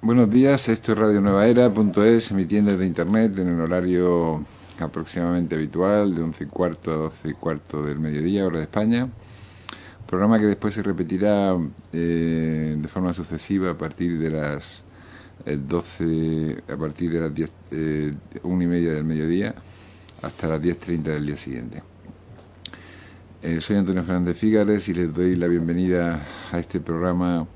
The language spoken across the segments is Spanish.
Buenos días, esto es Radio Nueva Era.es, emitiendo desde internet en el horario aproximadamente habitual, de 11:15 a 12:15 del mediodía, hora de España. Programa que después se repetirá de forma sucesiva a partir de las 12, a partir de las 10, 1:30 del mediodía hasta las 10:30 del día siguiente. Soy Antonio Fernández Fígares y les doy la bienvenida a este programa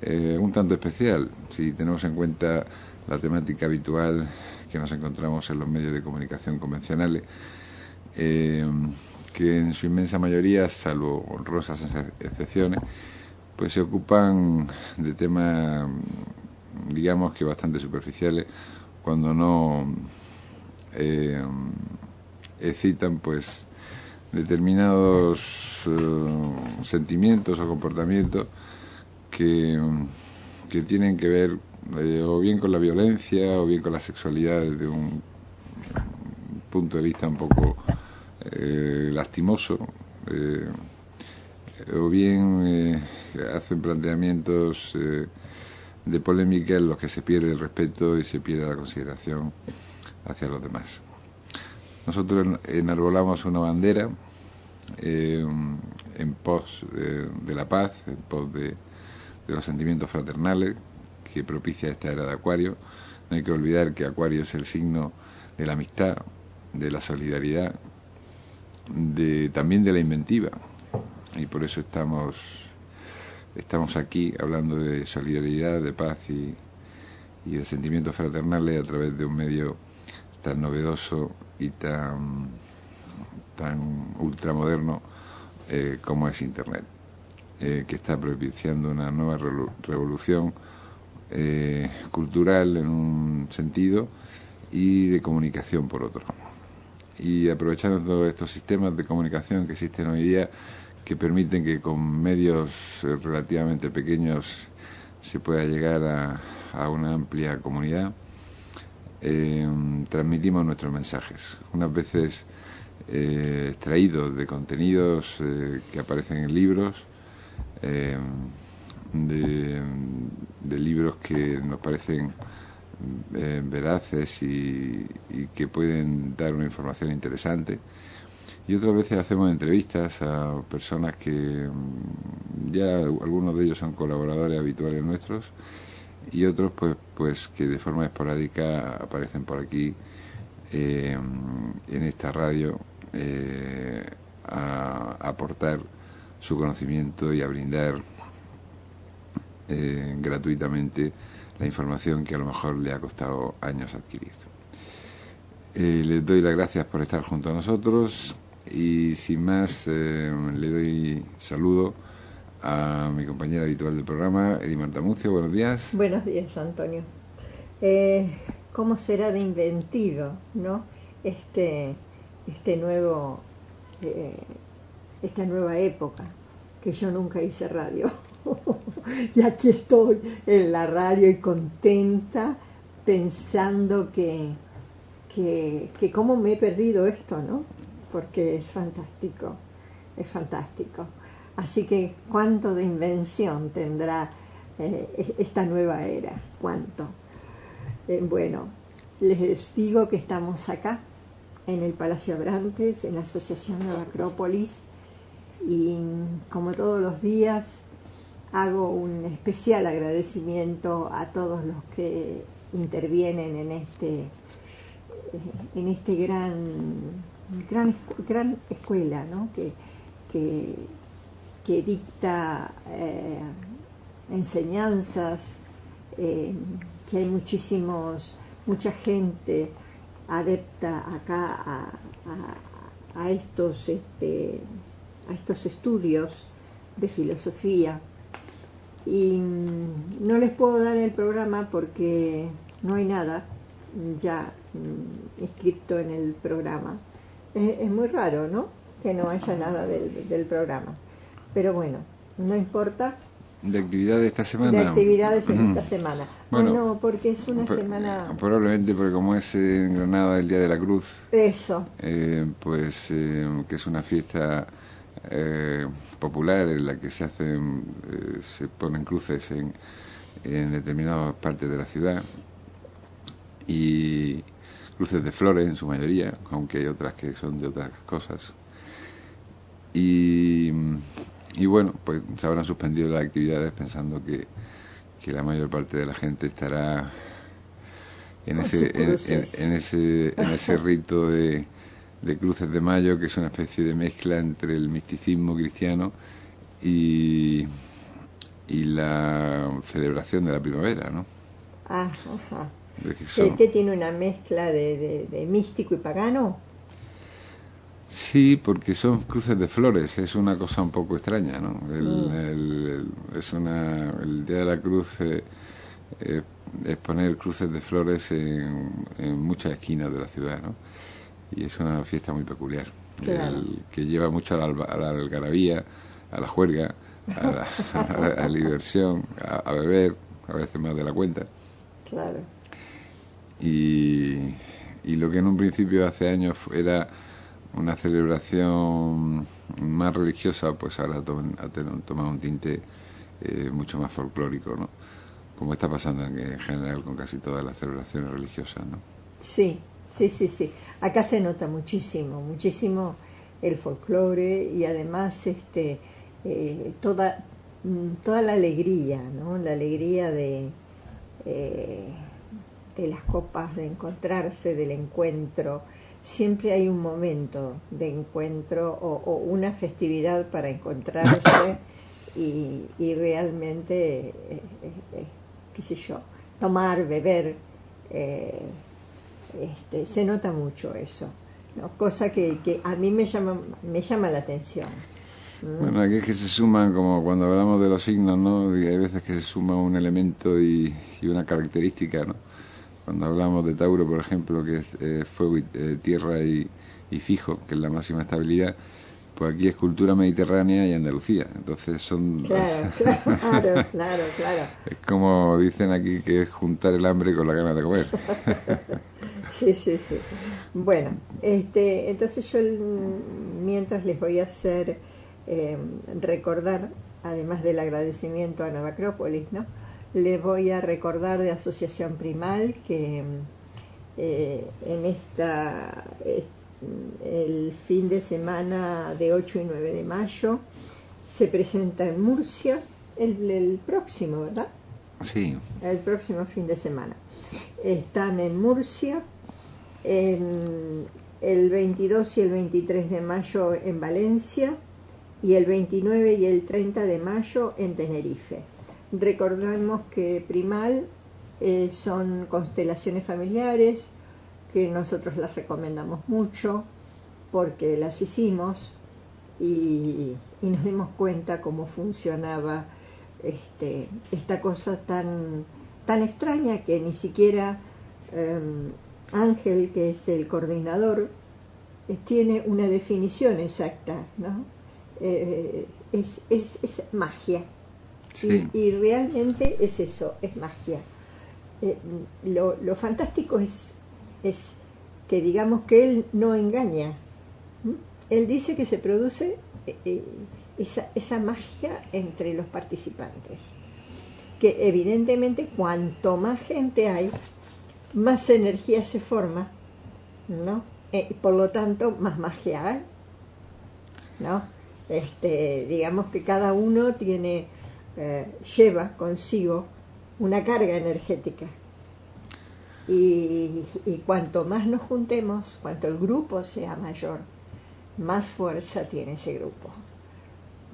un tanto especial, si tenemos en cuenta la temática habitual que nos encontramos en los medios de comunicación convencionales, que en su inmensa mayoría, salvo honrosas excepciones, pues se ocupan de temas, digamos que bastante superficiales, cuando no excitan pues determinados sentimientos o comportamientos que tienen que ver o bien con la violencia o bien con la sexualidad desde un punto de vista un poco lastimoso, o bien hacen planteamientos de polémica en los que se pierde el respeto y se pierde la consideración hacia los demás. Nosotros enarbolamos una bandera en pos de la paz, en pos de los sentimientos fraternales que propicia esta era de Acuario. No hay que olvidar que Acuario es el signo de la amistad, de la solidaridad, también de la inventiva, y por eso estamos aquí hablando de solidaridad, de paz y de sentimientos fraternales a través de un medio tan novedoso y tan ultramoderno como es Internet, que está propiciando una nueva revolución cultural en un sentido y de comunicación por otro. Y aprovechando todos estos sistemas de comunicación que existen hoy día, que permiten que con medios relativamente pequeños se pueda llegar a una amplia comunidad, transmitimos nuestros mensajes, unas veces extraídos de contenidos que aparecen en libros, de libros que nos parecen veraces y que pueden dar una información interesante, y otras veces hacemos entrevistas a personas que ya algunos de ellos son colaboradores habituales nuestros y otros pues que de forma esporádica aparecen por aquí en esta radio a aportar su conocimiento y a brindar gratuitamente la información que a lo mejor le ha costado años adquirir. Les doy las gracias por estar junto a nosotros y sin más le doy saludo a mi compañera habitual del programa, Edimarta Mucio. Buenos días. Buenos días, Antonio. ¿Cómo será de inventivo, ¿no? Esta nueva época, que yo nunca hice radio. Y aquí estoy en la radio y contenta, pensando que cómo me he perdido esto, ¿no? Porque es fantástico, es fantástico. Así que cuánto de invención tendrá esta nueva era, cuánto. Bueno, les digo que estamos acá, en el Palacio Abrantes, en la Asociación Nueva Acrópolis, y como todos los días hago un especial agradecimiento a todos los que intervienen en este gran escuela, ¿no? que dicta enseñanzas, que hay mucha gente adepta acá a estos estudios de filosofía. Y no les puedo dar el programa porque no hay nada ya inscrito en el programa. Es muy raro, ¿no?, que no haya nada del programa. Pero bueno, no importa. ¿De actividades esta semana? De actividades esta semana. Bueno, no, porque es una semana... Probablemente porque como es en Granada el Día de la Cruz. Eso. Que es una fiesta popular en la que se ponen cruces en determinadas partes de la ciudad, y cruces de flores en su mayoría, aunque hay otras que son de otras cosas. Y bueno, pues se habrán suspendido las actividades pensando que la mayor parte de la gente estará en ese rito de cruces de mayo, que es una especie de mezcla entre el misticismo cristiano y la celebración de la primavera, ¿no? Ajá. ¿Qué tiene una mezcla de místico y pagano? Sí, porque son cruces de flores, es una cosa un poco extraña, ¿no? El Día de la Cruz es poner cruces de flores en muchas esquinas de la ciudad, ¿no? Y es una fiesta muy peculiar, claro. Que lleva mucho a la algarabía, a la juerga, a la diversión, a beber, a veces más de la cuenta. Claro. Y lo que en un principio hace años era una celebración más religiosa, pues ahora ha tomado un tinte mucho más folclórico, ¿no? Como está pasando en general con casi todas las celebraciones religiosas, ¿no? Sí. Acá se nota muchísimo el folclore, y además toda la alegría, ¿no? La alegría de las copas, de encontrarse, del encuentro. Siempre hay un momento de encuentro o una festividad para encontrarse y realmente, qué sé yo, tomar, beber. Se nota mucho eso, ¿no? Cosa que a mí me llama la atención. Bueno, aquí es que se suman, como cuando hablamos de los signos, ¿no? Y hay veces que se suma un elemento y una característica, ¿no? Cuando hablamos de Tauro, por ejemplo, que es fuego, tierra y fijo, que es la máxima estabilidad, pues aquí es cultura mediterránea y Andalucía. Entonces son... Claro. Es como dicen aquí, que es juntar el hambre con la ganas de comer. Sí. Bueno, entonces yo mientras les voy a hacer recordar, además del agradecimiento a Nueva Acrópolis, ¿no? Les voy a recordar de Asociación Primal que el fin de semana de 8 y 9 de mayo se presenta en Murcia el próximo, ¿verdad? Sí. El próximo fin de semana. Están en Murcia, el 22 y el 23 de mayo en Valencia, y el 29 y el 30 de mayo en Tenerife. Recordemos que Primal son constelaciones familiares, que nosotros las recomendamos mucho porque las hicimos y nos dimos cuenta cómo funcionaba esta cosa tan extraña, que ni siquiera Ángel, que es el coordinador, tiene una definición exacta, ¿no? Es magia. Sí. Y realmente es eso, es magia. Lo fantástico es que digamos que él no engaña. ¿Mm? Él dice que se produce esa magia entre los participantes, que evidentemente cuanto más gente hay, más energía se forma, ¿no? Por lo tanto, más magia hay, ¿no? Digamos que cada uno lleva consigo una carga energética, y cuanto más nos juntemos, cuanto el grupo sea mayor, más fuerza tiene ese grupo.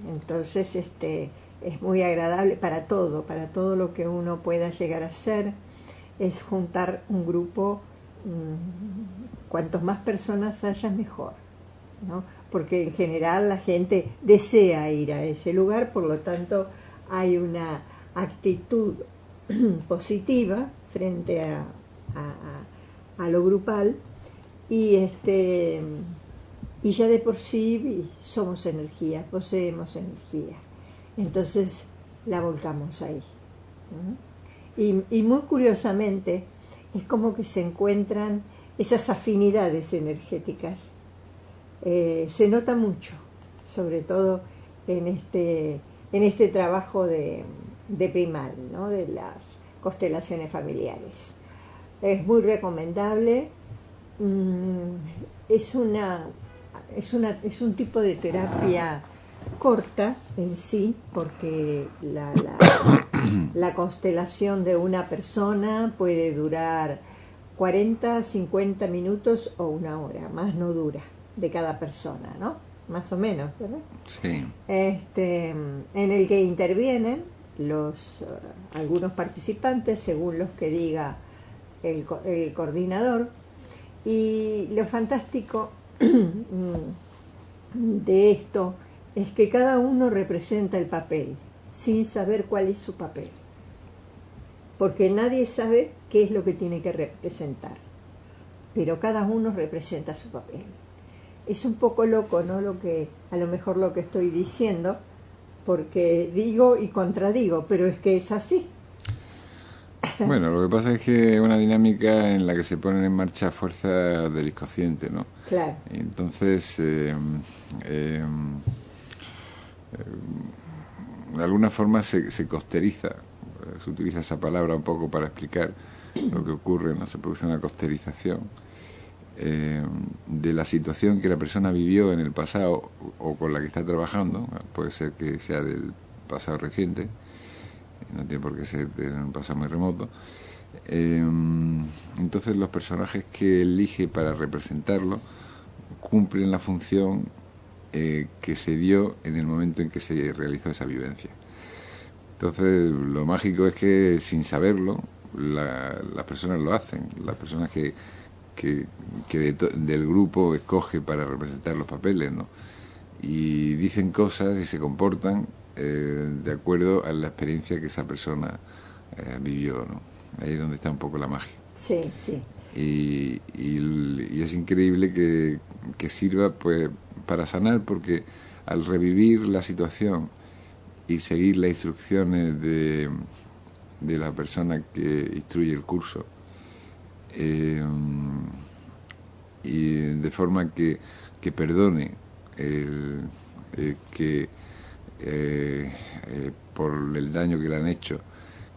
Entonces es muy agradable para todo lo que uno pueda llegar a hacer, es juntar un grupo, cuantos más personas haya mejor, ¿no? Porque en general la gente desea ir a ese lugar, por lo tanto hay una actitud positiva frente a lo grupal, y ya de por sí somos energía, poseemos energía, entonces la volcamos ahí, ¿no? Y muy curiosamente es como que se encuentran esas afinidades energéticas. Se nota mucho, sobre todo en este trabajo de de Primal, ¿no? De las constelaciones familiares. Es muy recomendable. Es un tipo de terapia corta en sí, porque la constelación de una persona puede durar 40, 50 minutos o una hora, más no dura, de cada persona, ¿no? Más o menos, ¿verdad? Sí. En el que intervienen algunos participantes, según los que diga el coordinador. Y lo fantástico de esto es que cada uno representa el papel, sin saber cuál es su papel. Porque nadie sabe qué es lo que tiene que representar. Pero cada uno representa su papel. Es un poco loco, ¿no? A lo mejor lo que estoy diciendo, porque digo y contradigo, pero es que es así. Bueno, lo que pasa es que es una dinámica en la que se ponen en marcha fuerzas del inconsciente, ¿no? Claro. Entonces, de alguna forma se costeriza, se utiliza esa palabra un poco para explicar lo que ocurre, ¿no? Se produce una costerización de la situación que la persona vivió en el pasado o con la que está trabajando. Puede ser que sea del pasado reciente, no tiene por qué ser de un pasado muy remoto. Entonces los personajes que elige para representarlo cumplen la función que se dio en el momento en que se realizó esa vivencia. Entonces lo mágico es que sin saberlo las personas lo hacen, las personas que del grupo escoge para representar los papeles, ¿no? Y dicen cosas y se comportan de acuerdo a la experiencia que esa persona vivió, ¿no? Ahí es donde está un poco la magia. Sí, sí. Y es increíble que sirva pues para sanar, porque al revivir la situación y seguir las instrucciones de la persona que instruye el curso, y de forma que perdone por el daño que le han hecho,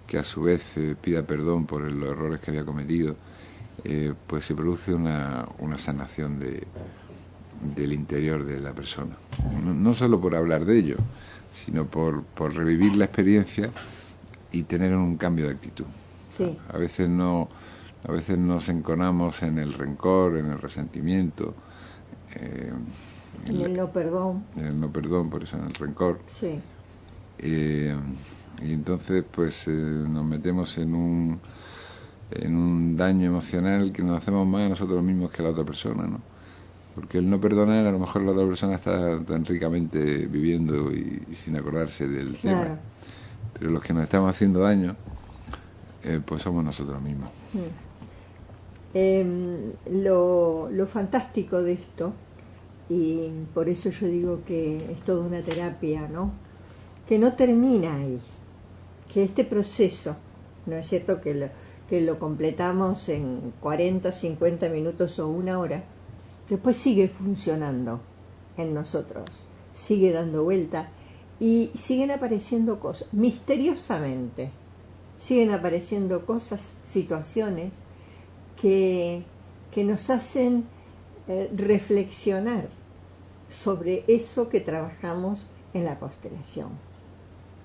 que a su vez pida perdón por los errores que había cometido, pues se produce una sanación del interior de la persona. No solo por hablar de ello, sino por revivir la experiencia y tener un cambio de actitud. Sí. A veces nos enconamos en el rencor, en el resentimiento, en el no perdón. En el no perdón, por eso en el rencor. Sí. Y entonces pues nos metemos en un daño emocional que nos hacemos más a nosotros mismos que a la otra persona, ¿no? Porque el no perdonar, a lo mejor la otra persona está tan ricamente viviendo y sin acordarse del tema. Pero los que nos estamos haciendo daño, pues somos nosotros mismos. Lo fantástico de esto, y por eso yo digo que es toda una terapia, ¿no? Que no termina ahí, que este proceso, ¿no es cierto? Que lo completamos en 40, 50 minutos o una hora, después sigue funcionando en nosotros, sigue dando vuelta y siguen apareciendo cosas, misteriosamente, siguen apareciendo cosas, situaciones que nos hacen reflexionar sobre eso que trabajamos en la constelación,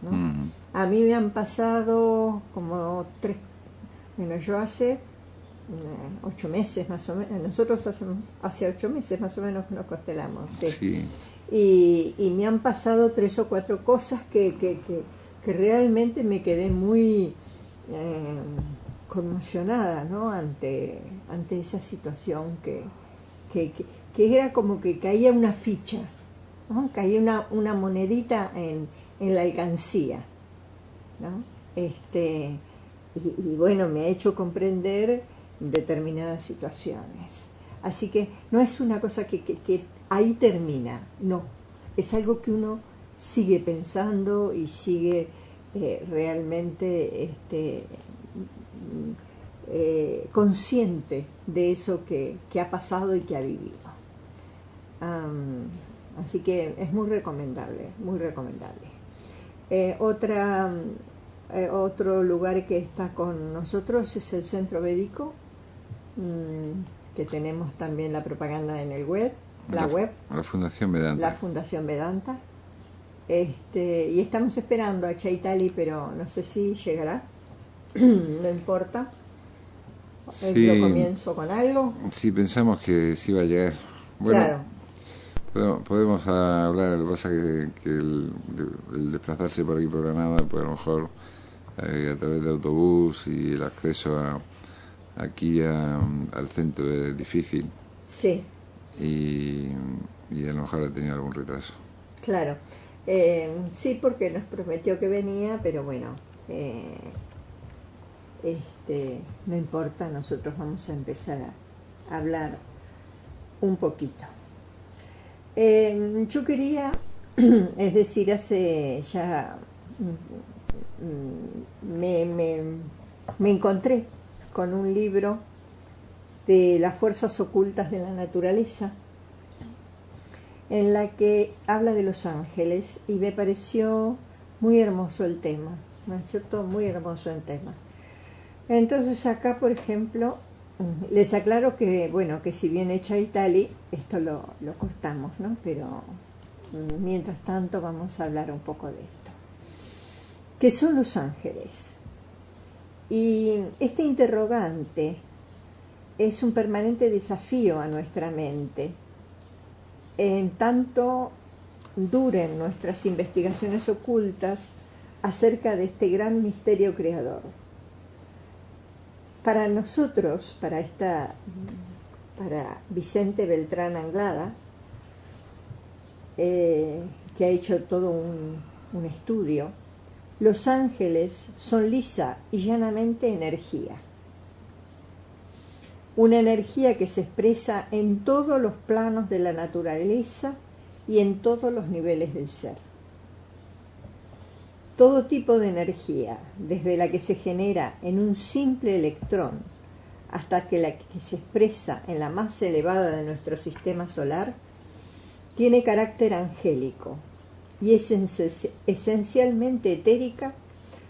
¿no? A mí me han pasado como yo hace 8 meses más o menos, nosotros hace 8 meses más o menos que nos constelamos, sí. Y me han pasado 3 o 4 cosas que realmente me quedé muy conmocionada, ¿no? ante esa situación que era como que caía una ficha, ¿no? Caía una monedita en la alcancía, ¿no? Y bueno, me ha hecho comprender determinadas situaciones. Así que no es una cosa que ahí termina, no. Es algo que uno sigue pensando y sigue realmente consciente de eso que ha pasado y que ha vivido. Así que es muy recomendable, muy recomendable. Otra otro lugar que está con nosotros es el Centro Védico, que tenemos también la propaganda en el web, la web. La Fundación Vedanta. La Fundación Vedanta. Y estamos esperando a Chaitali, pero no sé si llegará. No importa. Sí, Yo comienzo con algo. Sí, pensamos que sí va a llegar. Bueno, claro. Podemos hablar, lo que pasa que el desplazarse por aquí por Granada, pues a lo mejor a través de autobús y el acceso aquí al centro es difícil. Sí. Y a lo mejor ha tenido algún retraso. Claro. Sí, porque nos prometió que venía, pero bueno, no importa, nosotros vamos a empezar a hablar un poquito. Yo quería, es decir, hace ya me encontré con un libro de las fuerzas ocultas de la naturaleza, en la que habla de los ángeles, y me pareció muy hermoso el tema, ¿no es cierto? Muy hermoso el tema. Entonces acá, por ejemplo, les aclaro que, bueno, que si bien hecha Italy, esto lo cortamos, ¿no? Pero mientras tanto vamos a hablar un poco de esto. ¿Qué son los ángeles? Y este interrogante es un permanente desafío a nuestra mente, en tanto duren nuestras investigaciones ocultas acerca de este gran misterio creador. Para nosotros, para Vicente Beltrán Anglada, que ha hecho todo un estudio, los ángeles son lisa y llanamente energía. Una energía que se expresa en todos los planos de la naturaleza y en todos los niveles del ser. Todo tipo de energía, desde la que se genera en un simple electrón hasta que la que se expresa en la más elevada de nuestro sistema solar, tiene carácter angélico y es esencialmente etérica,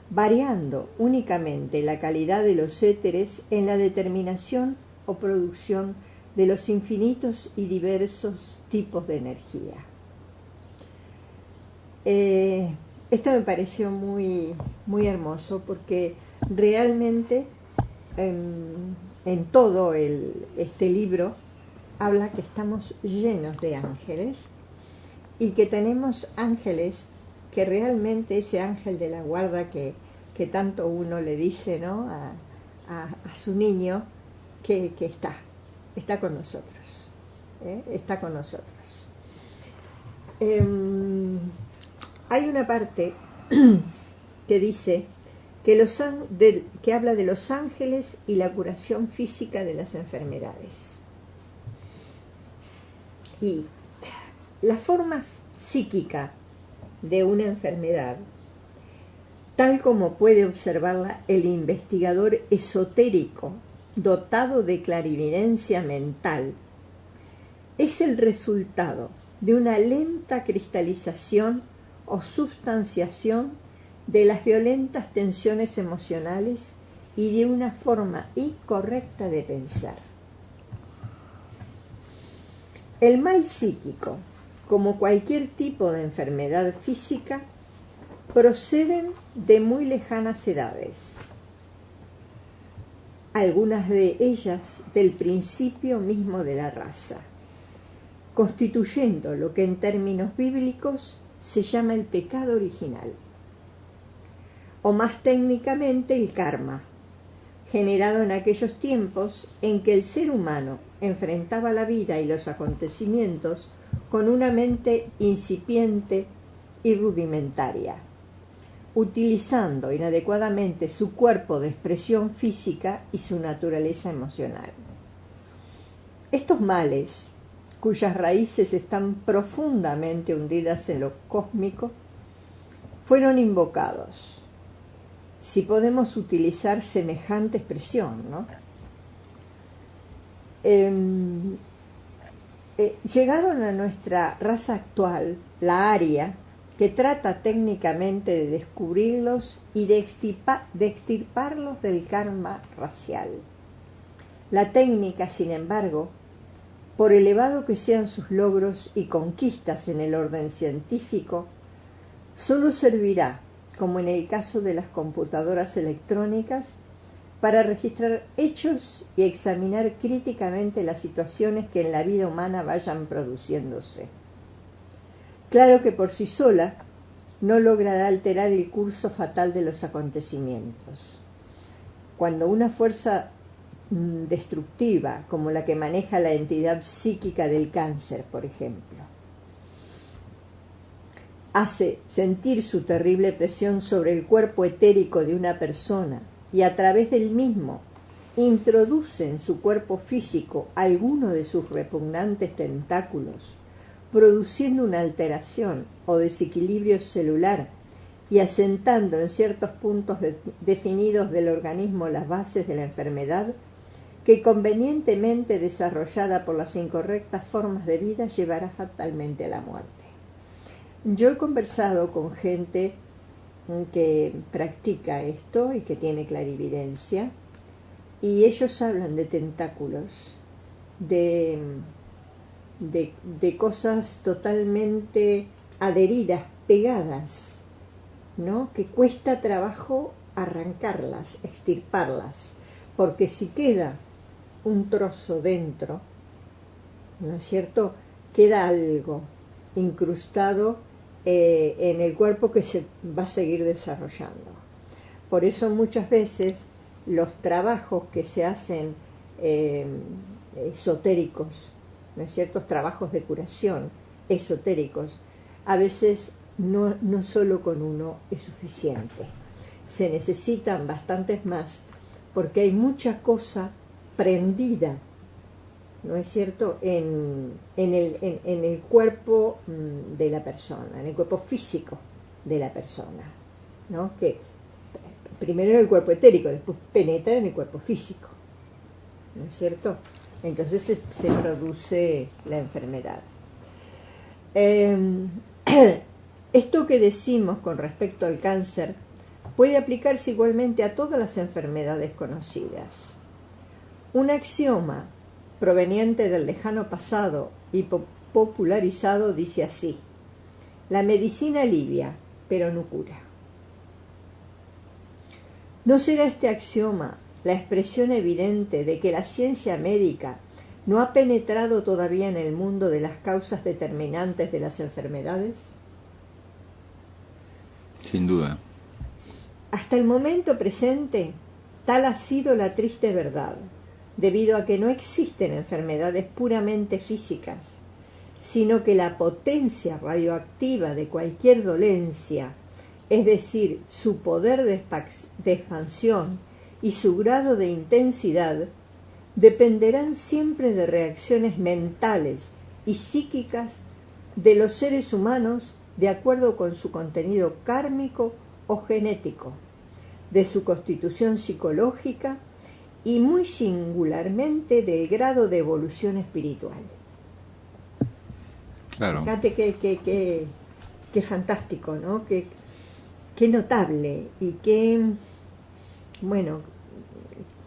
variando únicamente la calidad de los éteres en la determinación o producción de los infinitos y diversos tipos de energía. Esto me pareció muy, muy hermoso, porque realmente en todo este libro habla que estamos llenos de ángeles y que tenemos ángeles, que realmente ese ángel de la guarda que tanto uno le dice, ¿no?, a su niño, que está con nosotros, está con nosotros. Hay una parte que dice que habla de los ángeles y la curación física de las enfermedades. Y la forma psíquica de una enfermedad, tal como puede observarla el investigador esotérico dotado de clarividencia mental, es el resultado de una lenta cristalización o substanciación de las violentas tensiones emocionales y de una forma incorrecta de pensar. El mal psíquico, como cualquier tipo de enfermedad física, proceden de muy lejanas edades, algunas de ellas del principio mismo de la raza, constituyendo lo que en términos bíblicos se llama el pecado original, o más técnicamente el karma, generado en aquellos tiempos en que el ser humano enfrentaba la vida y los acontecimientos con una mente incipiente y rudimentaria, utilizando inadecuadamente su cuerpo de expresión física y su naturaleza emocional. Estos males, cuyas raíces están profundamente hundidas en lo cósmico, fueron invocados, si podemos utilizar semejante expresión, ¿no? Llegaron a nuestra raza actual, la aria, que trata técnicamente de descubrirlos y de extirparlos del karma racial. La técnica, sin embargo, por elevado que sean sus logros y conquistas en el orden científico, solo servirá, como en el caso de las computadoras electrónicas, para registrar hechos y examinar críticamente las situaciones que en la vida humana vayan produciéndose. Claro que por sí sola no logrará alterar el curso fatal de los acontecimientos. Cuando una fuerza destructiva, como la que maneja la entidad psíquica del cáncer, por ejemplo, hace sentir su terrible presión sobre el cuerpo etérico de una persona y a través del mismo introduce en su cuerpo físico alguno de sus repugnantes tentáculos, produciendo una alteración o desequilibrio celular y asentando en ciertos puntos definidos del organismo las bases de la enfermedad, que convenientemente desarrollada por las incorrectas formas de vida llevará fatalmente a la muerte. Yo he conversado con gente que practica esto y que tiene clarividencia, y ellos hablan de tentáculos, de cosas totalmente adheridas, pegadas, ¿no? Que cuesta trabajo arrancarlas, extirparlas, porque si queda un trozo dentro, ¿no es cierto?, queda algo incrustado en el cuerpo que se va a seguir desarrollando. Por eso muchas veces los trabajos que se hacen esotéricos, ¿no es cierto?, trabajos de curación esotéricos, a veces no solo con uno es suficiente. Se necesitan bastantes más, porque hay mucha cosa prendida, ¿no es cierto?, en el cuerpo de la persona, en el cuerpo físico de la persona, ¿no? Que primero en el cuerpo etérico, después penetra en el cuerpo físico, ¿no es cierto? Entonces se produce la enfermedad. Esto que decimos con respecto al cáncer puede aplicarse igualmente a todas las enfermedades conocidas. Un axioma proveniente del lejano pasado y popularizado dice así: la medicina alivia, pero no cura. ¿No será este axioma la expresión evidente de que la ciencia médica no ha penetrado todavía en el mundo de las causas determinantes de las enfermedades? Sin duda. Hasta el momento presente, tal ha sido la triste verdad, debido a que no existen enfermedades puramente físicas, sino que la potencia radioactiva de cualquier dolencia, es decir, su poder de expansión y su grado de intensidad, dependerán siempre de reacciones mentales y psíquicas de los seres humanos de acuerdo con su contenido kármico o genético, de su constitución psicológica y muy singularmente del grado de evolución espiritual. Claro. Fíjate qué fantástico, ¿no? Qué notable y qué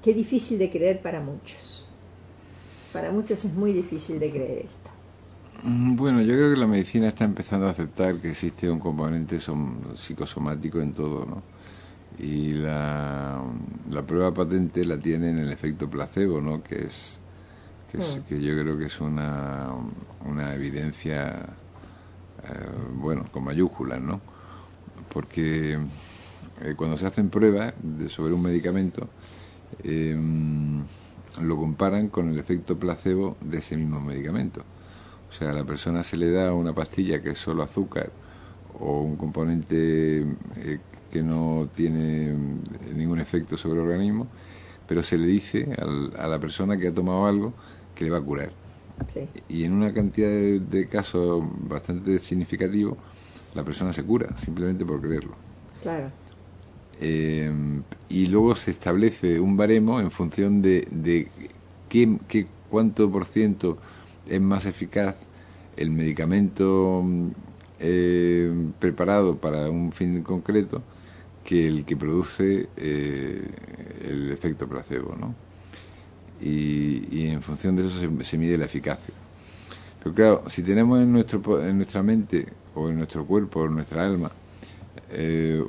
difícil de creer para muchos. Para muchos es muy difícil de creer esto. Bueno, yo creo que la medicina está empezando a aceptar que existe un componente psicosomático en todo, ¿no? Y la prueba patente la tiene en el efecto placebo, ¿no? Que yo creo que es una evidencia, con mayúsculas, ¿no? Porque cuando se hacen pruebas sobre un medicamento, lo comparan con el efecto placebo de ese mismo medicamento. O sea, a la persona se le da una pastilla que es solo azúcar o un componente que no tiene ningún efecto sobre el organismo, pero se le dice a la persona que ha tomado algo que le va a curar. Sí. Y en una cantidad de casos bastante significativo, la persona se cura simplemente por creerlo. Claro. Y luego se establece un baremo en función de cuánto por ciento es más eficaz el medicamento preparado para un fin concreto que el que produce el efecto placebo, ¿no? Y en función de eso se mide la eficacia. Pero claro, si tenemos en nuestra mente o en nuestro cuerpo o en nuestra alma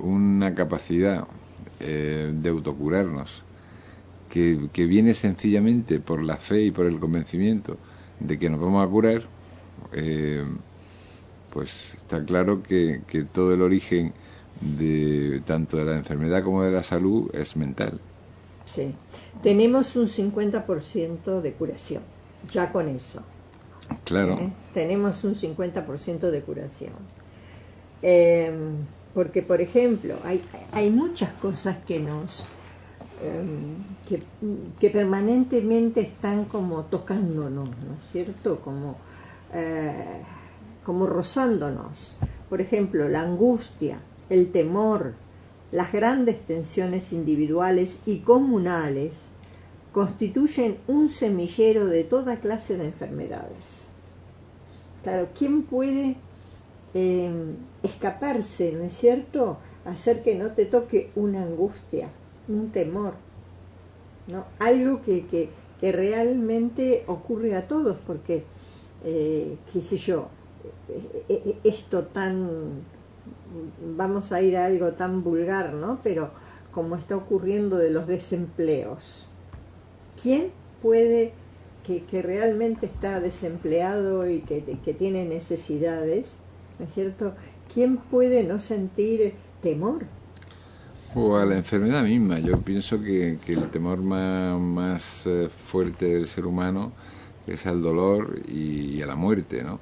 una capacidad de autocurarnos que viene sencillamente por la fe y por el convencimiento de que nos vamos a curar, pues está claro que todo el origen de tanto de la enfermedad como de la salud es mental. Sí, tenemos un 50% de curación, ya con eso. Claro. Tenemos un 50% de curación. Porque, por ejemplo, hay muchas cosas que nos que permanentemente están como tocándonos, ¿no es cierto? Como rozándonos. Por ejemplo, la angustia, el temor, las grandes tensiones individuales y comunales constituyen un semillero de toda clase de enfermedades. Claro, ¿quién puede escaparse, no es cierto?, hacer que no te toque una angustia, un temor, ¿no? Algo que realmente ocurre a todos, porque, qué sé yo, esto tan, vamos a ir a algo tan vulgar, ¿no? Pero como está ocurriendo de los desempleos, ¿quién puede, que realmente está desempleado y que tiene necesidades, ¿no es cierto? ¿Quién puede no sentir temor? O a la enfermedad misma. Yo pienso que el temor más fuerte del ser humano es al dolor y a la muerte, ¿no?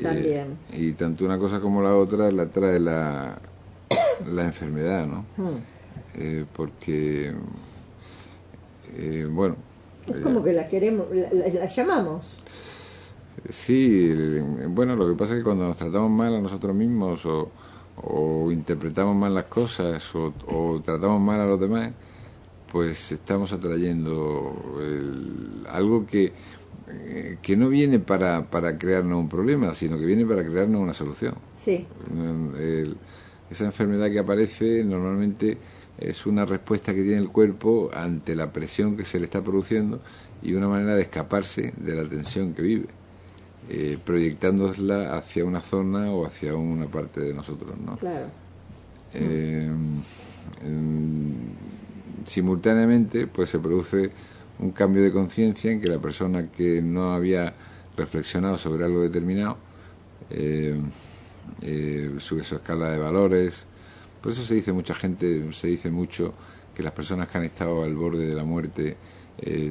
También. Y tanto una cosa como la otra la trae la enfermedad, ¿no? Porque, bueno... Es como que la queremos, la llamamos. Sí, bueno, lo que pasa es que cuando nos tratamos mal a nosotros mismos o interpretamos mal las cosas o tratamos mal a los demás, pues estamos atrayendo algo que no viene para crearnos un problema, sino que viene para crearnos una solución. Sí. Esa enfermedad que aparece normalmente es una respuesta que tiene el cuerpo ante la presión que se le está produciendo y una manera de escaparse de la tensión que vive, proyectándola hacia una zona o hacia una parte de nosotros, ¿no? Claro. Simultáneamente, pues se produce un cambio de conciencia en que la persona que no había reflexionado sobre algo determinado sube su escala de valores. Por eso se dice se dice mucho que las personas que han estado al borde de la muerte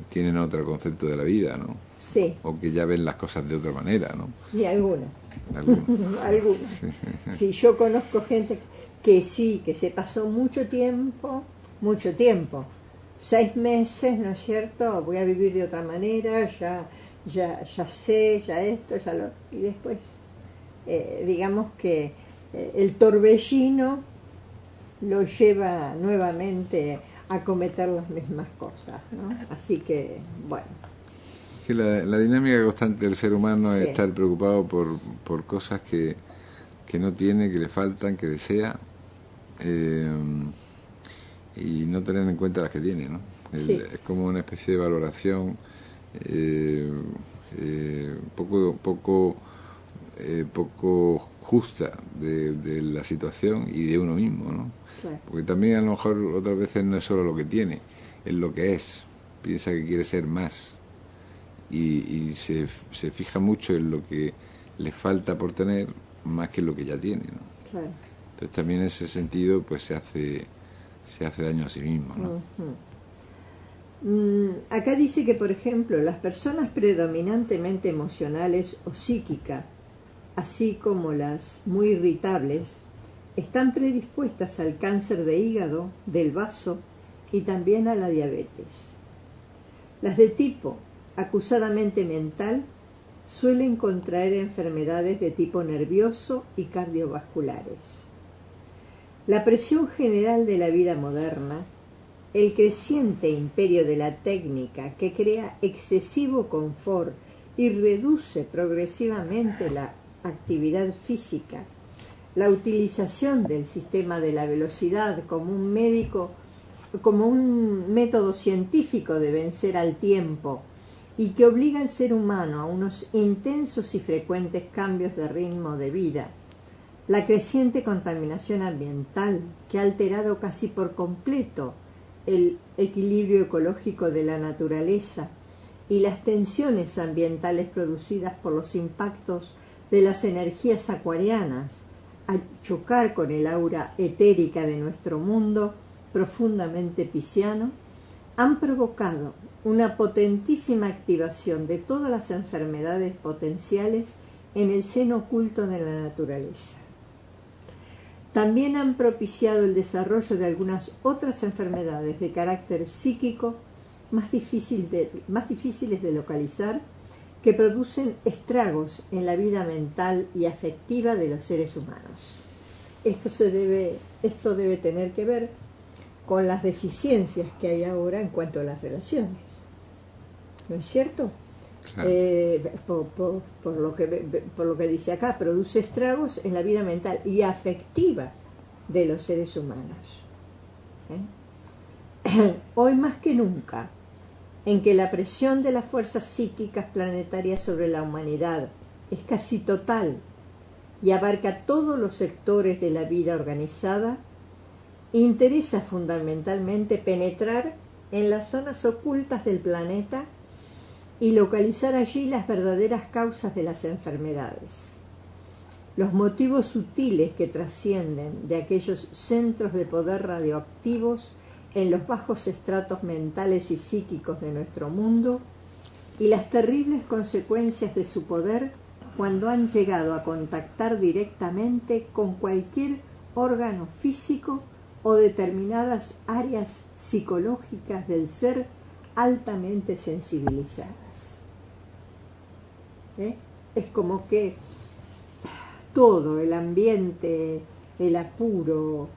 tienen otro concepto de la vida, ¿no? Sí. O que ya ven las cosas de otra manera, ¿no? Y algunas. Algunas. Sí. Sí, yo conozco gente que sí, que se pasó mucho tiempo, 6 meses, ¿no es cierto? Voy a vivir de otra manera, ya sé, ya esto, ya lo... Y después, digamos que el torbellino lo lleva nuevamente a cometer las mismas cosas, ¿no? Así que, bueno. Que la dinámica constante del ser humano Sí. es estar preocupado por cosas que no tiene, que le faltan, que desea, y no tener en cuenta las que tiene, ¿no? Sí. Es como una especie de valoración poco justa de la situación y de uno mismo, ¿no? Claro. Porque también a lo mejor otras veces no es solo lo que tiene, es lo que es. Piensa que quiere ser más y se fija mucho en lo que le falta por tener más que en lo que ya tiene, ¿no? Claro. Entonces también en ese sentido pues se hace daño a sí mismo, ¿no? Acá dice que, por ejemplo, las personas predominantemente emocionales o psíquicas, así como las muy irritables, están predispuestas al cáncer de hígado, del vaso y también a la diabetes. Las de tipo acusadamente mental suelen contraer enfermedades de tipo nervioso y cardiovasculares. La presión general de la vida moderna, el creciente imperio de la técnica que crea excesivo confort y reduce progresivamente la actividad física la utilización del sistema de la velocidad como un método científico de vencer al tiempo y que obliga al ser humano a unos intensos y frecuentes cambios de ritmo de vida, la creciente contaminación ambiental que ha alterado casi por completo el equilibrio ecológico de la naturaleza y las tensiones ambientales producidas por los impactos de las energías acuarianas al chocar con el aura etérica de nuestro mundo profundamente pisciano, han provocado una potentísima activación de todas las enfermedades potenciales en el seno oculto de la naturaleza. También han propiciado el desarrollo de algunas otras enfermedades de carácter psíquico más difíciles de localizar, que producen estragos en la vida mental y afectiva de los seres humanos. Esto debe tener que ver con las deficiencias que hay ahora en cuanto a las relaciones. ¿No es cierto? Claro. Por lo que dice acá, produce estragos en la vida mental y afectiva de los seres humanos. Hoy más que nunca, en que la presión de las fuerzas psíquicas planetarias sobre la humanidad es casi total y abarca todos los sectores de la vida organizada, interesa fundamentalmente penetrar en las zonas ocultas del planeta y localizar allí las verdaderas causas de las enfermedades, los motivos sutiles que trascienden de aquellos centros de poder radioactivos en los bajos estratos mentales y psíquicos de nuestro mundo y las terribles consecuencias de su poder cuando han llegado a contactar directamente con cualquier órgano físico o determinadas áreas psicológicas del ser altamente sensibilizadas. Es como que todo el ambiente, el apuro,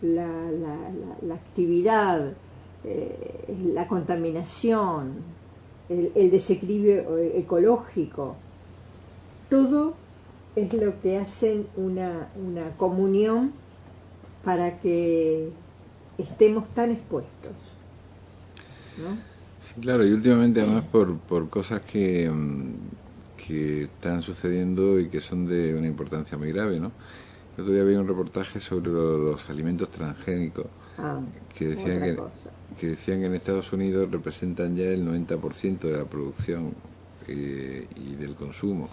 la actividad, la contaminación, el desequilibrio ecológico, todo es lo que hacen una comunión para que estemos tan expuestos, ¿no? Sí, claro, y últimamente además por cosas que están sucediendo y que son de una importancia muy grave, ¿no? El otro día había un reportaje sobre los alimentos transgénicos que decían que en Estados Unidos representan ya el 90% de la producción y del consumo.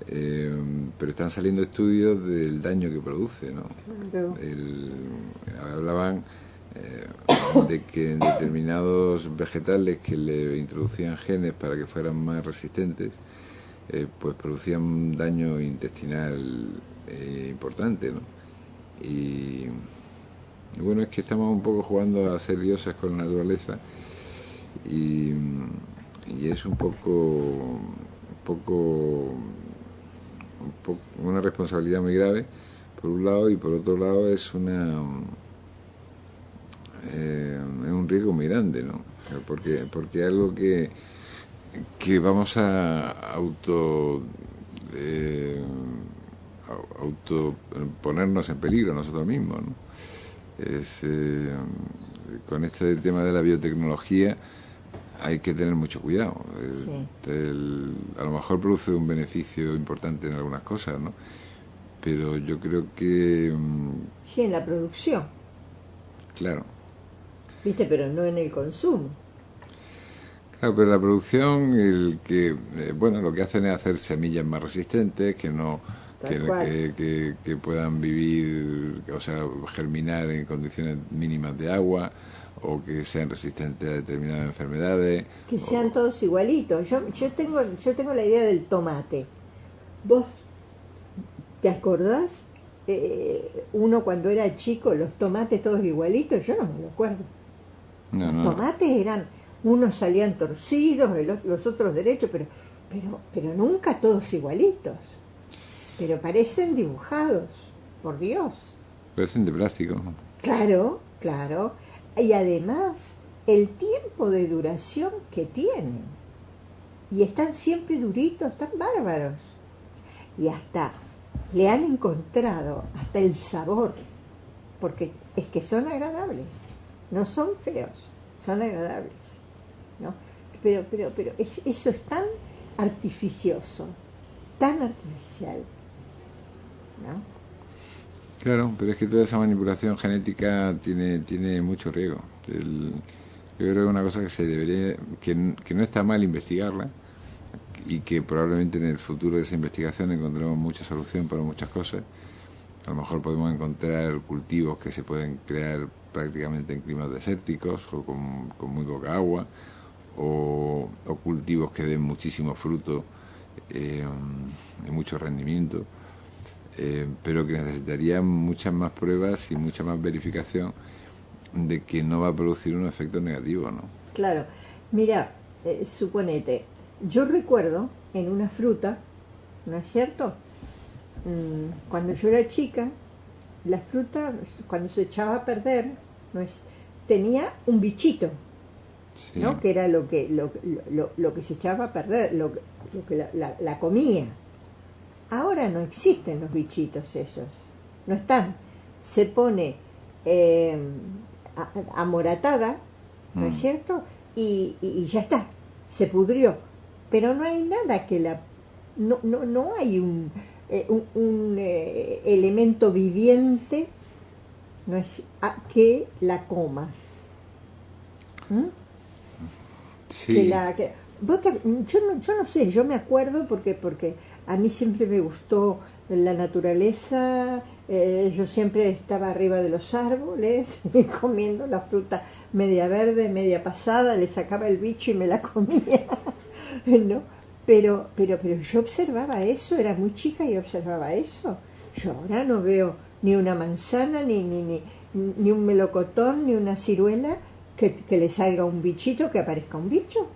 Pero están saliendo estudios del daño que produce, ¿no? Claro. Hablaban de que en determinados vegetales que le introducían genes para que fueran más resistentes, pues producían un daño intestinal importante, ¿no? Y bueno, es que estamos un poco jugando a ser dioses con la naturaleza y es un poco una responsabilidad muy grave por un lado, y por otro lado es un riesgo muy grande, ¿no? Porque algo que vamos a ponernos en peligro nosotros mismos, ¿no? Con este tema de la biotecnología hay que tener mucho cuidado. Sí. A lo mejor produce un beneficio importante en algunas cosas, ¿no? Pero yo creo que... Sí, en la producción. Claro. ¿Viste? Pero no en el consumo. Claro, pero la producción, lo que hacen es hacer semillas más resistentes, que no... Que puedan vivir, o sea, germinar en condiciones mínimas de agua, o que sean resistentes a determinadas enfermedades. Que sean todos igualitos. Yo tengo la idea del tomate. ¿Vos te acordás? Uno cuando era chico, los tomates todos igualitos, yo no me lo acuerdo. Los tomates eran, unos salían torcidos, los otros derechos, pero nunca todos igualitos. Pero parecen dibujados, por Dios. Parecen de plástico. Claro, claro. Y además, el tiempo de duración que tienen. Y están siempre duritos, tan bárbaros. Y hasta le han encontrado hasta el sabor, porque es que son agradables, no son feos, son agradables, ¿no? Pero eso es tan artificioso, tan artificial, ¿no? Claro, pero es que toda esa manipulación genética tiene mucho riesgo. Yo creo que es una cosa que se debería, que no está mal investigarla, y que probablemente en el futuro de esa investigación encontremos mucha solución para muchas cosas. A lo mejor podemos encontrar cultivos que se pueden crear prácticamente en climas desérticos o con muy poca agua, o cultivos que den muchísimo fruto y mucho rendimiento, pero que necesitarían muchas más pruebas y mucha más verificación de que no va a producir un efecto negativo, ¿no? Claro, mira, suponete, yo recuerdo en una fruta, ¿no es cierto? Cuando yo era chica, la fruta, cuando se echaba a perder, tenía un bichito, Sí. ¿no? Que era lo que se echaba a perder, lo que la comía. Ahora no existen los bichitos esos, no están. Se pone amoratada, ¿no es cierto? Y ya está, se pudrió. Pero no hay nada que no hay un elemento viviente, ¿no es? Que la coma. Sí. Yo no sé, yo me acuerdo porque a mí siempre me gustó la naturaleza, yo siempre estaba arriba de los árboles comiendo la fruta media verde, media pasada, le sacaba el bicho y me la comía, ¿no? Pero yo observaba eso, era muy chica y observaba eso. Yo ahora no veo ni una manzana, ni un melocotón, ni una ciruela que le salga un bichito, que aparezca un bicho.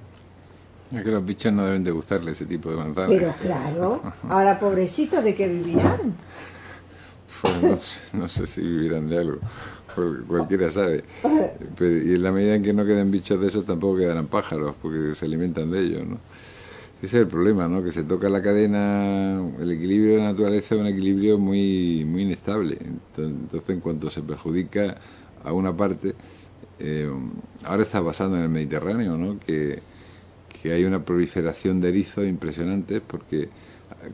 Es que los bichos no deben de gustarle ese tipo de manzana. Pero claro, ahora pobrecitos, ¿de qué vivirán? Pues no sé si vivirán de algo, porque cualquiera sabe. Pero, y en la medida en que no queden bichos de esos, tampoco quedarán pájaros, porque se alimentan de ellos, ¿no? Ese es el problema, ¿no? Que se toca la cadena, el equilibrio de la naturaleza es un equilibrio muy inestable. Entonces, en cuanto se perjudica a una parte, ahora está pasando en el Mediterráneo, ¿no? Que hay una proliferación de erizos impresionantes, porque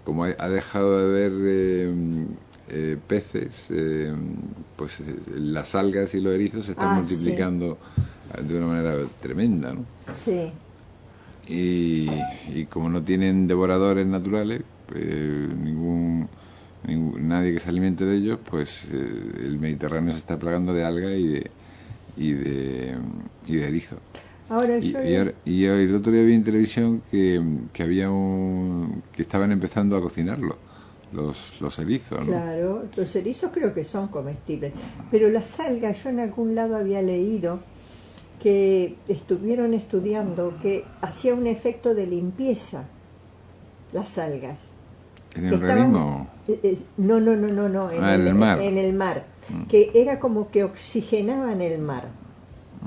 como ha dejado de haber peces, pues las algas y los erizos se están multiplicando de una manera tremenda, ¿no? Sí. Y como no tienen devoradores naturales, nadie que se alimente de ellos, pues el Mediterráneo se está plagando de algas y de erizo. Ahora y el otro día vi en televisión que había que estaban empezando a cocinarlo, los erizos, ¿no? Claro, los erizos creo que son comestibles, pero las algas, yo en algún lado había leído que estuvieron estudiando que hacía un efecto de limpieza las algas. ¿En el organismo? No, en el mar. En el mar, que era como que oxigenaban el mar,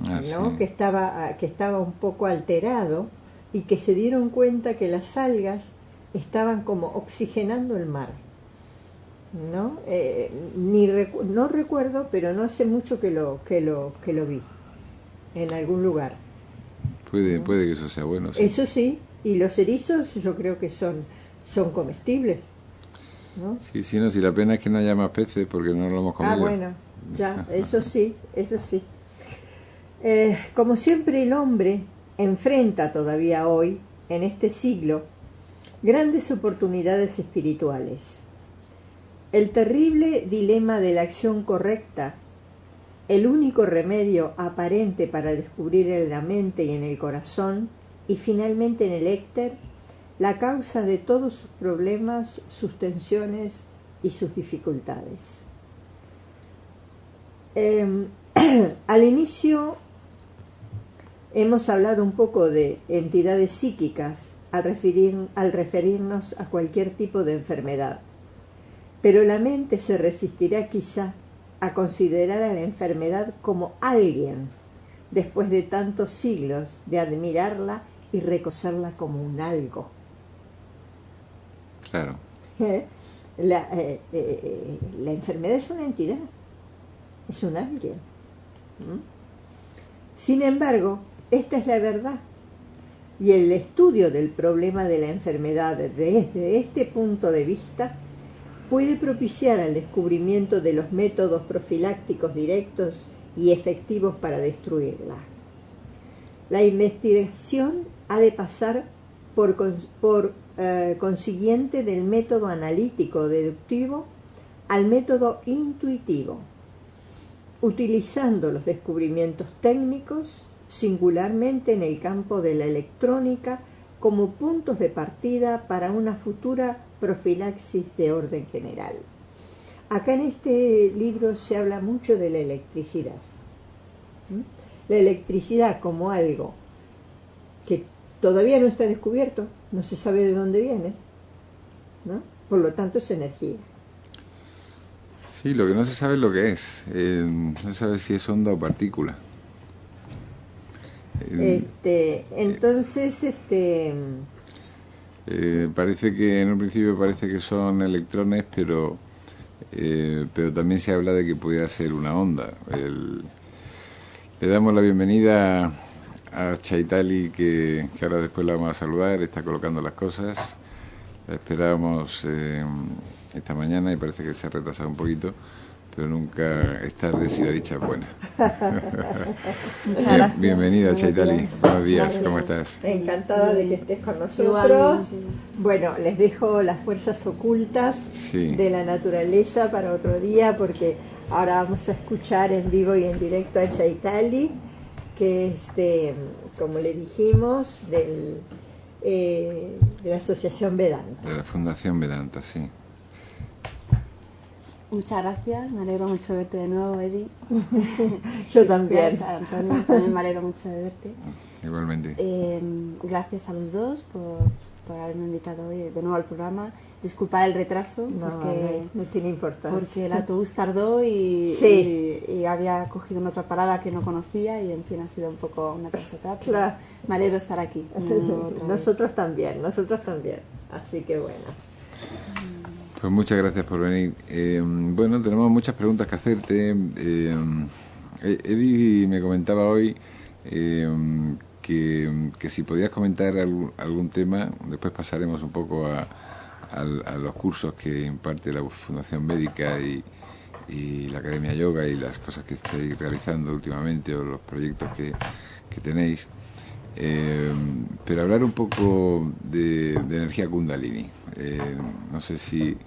¿no? Sí. Que estaba un poco alterado, y que se dieron cuenta que las algas estaban como oxigenando el mar, ¿no? No recuerdo, pero no hace mucho que lo vi en algún lugar. Puede que eso sea bueno. Sí. Eso sí, y los erizos yo creo que son comestibles, ¿no? Sí, si la pena es que no haya más peces porque no lo hemos comido. Ah, bueno, ya, eso sí. Como siempre, el hombre enfrenta todavía hoy, en este siglo, grandes oportunidades espirituales. El terrible dilema de la acción correcta, el único remedio aparente para descubrir en la mente y en el corazón, y finalmente en el éter, la causa de todos sus problemas, sus tensiones y sus dificultades. Al inicio hemos hablado un poco de entidades psíquicas al referirnos a cualquier tipo de enfermedad, pero la mente se resistirá quizá a considerar a la enfermedad como alguien, después de tantos siglos de admirarla y reconocerla como un algo. Claro. La enfermedad es una entidad, es un alguien. Sin embargo, esta es la verdad. Y el estudio del problema de la enfermedad desde este punto de vista puede propiciar el descubrimiento de los métodos profilácticos directos y efectivos para destruirla. La investigación ha de pasar por consiguiente del método analítico deductivo al método intuitivo, utilizando los descubrimientos técnicos, singularmente en el campo de la electrónica, como puntos de partida para una futura profilaxis de orden general. Acá en este libro se habla mucho de la electricidad. La electricidad como algo que todavía no está descubierto, no se sabe de dónde viene, ¿no? Por lo tanto es energía. Sí, lo que no se sabe es lo que es. No se sabe si es onda o partícula. Entonces, parece que en un principio parece que son electrones, pero también se habla de que pudiera ser una onda. Le damos la bienvenida a Chaitali, que ahora después la vamos a saludar, está colocando las cosas. La esperábamos esta mañana y parece que se ha retrasado un poquito, pero nunca es tarde si la dicha es buena. Bienvenida, Chaitali. Buenos días, ¿cómo estás? Encantada de que estés con nosotros. Bueno, les dejo las fuerzas ocultas de la naturaleza para otro día, porque ahora vamos a escuchar en vivo y en directo a Chaitali, que es como le dijimos, de la Asociación Vedanta. De la Fundación Vedanta, sí. Muchas gracias, me alegro mucho de verte de nuevo, Edi. Yo también. Gracias, Antonio, también me alegro mucho de verte. Igualmente. Gracias a los dos por haberme invitado hoy de nuevo al programa. Disculpar el retraso, no tiene importancia. Porque el autobús tardó y había cogido una otra parada que no conocía y en fin ha sido un poco una cosa atrás. Claro. Me alegro de estar aquí. Nosotros también. Así que bueno. Pues muchas gracias por venir. Bueno, tenemos muchas preguntas que hacerte. Eddie me comentaba hoy que si podías comentar algún tema, después pasaremos un poco a los cursos que imparte la Fundación Védica y la Academia Yoga y las cosas que estáis realizando últimamente o los proyectos que tenéis. Pero hablar un poco de energía Kundalini. No sé si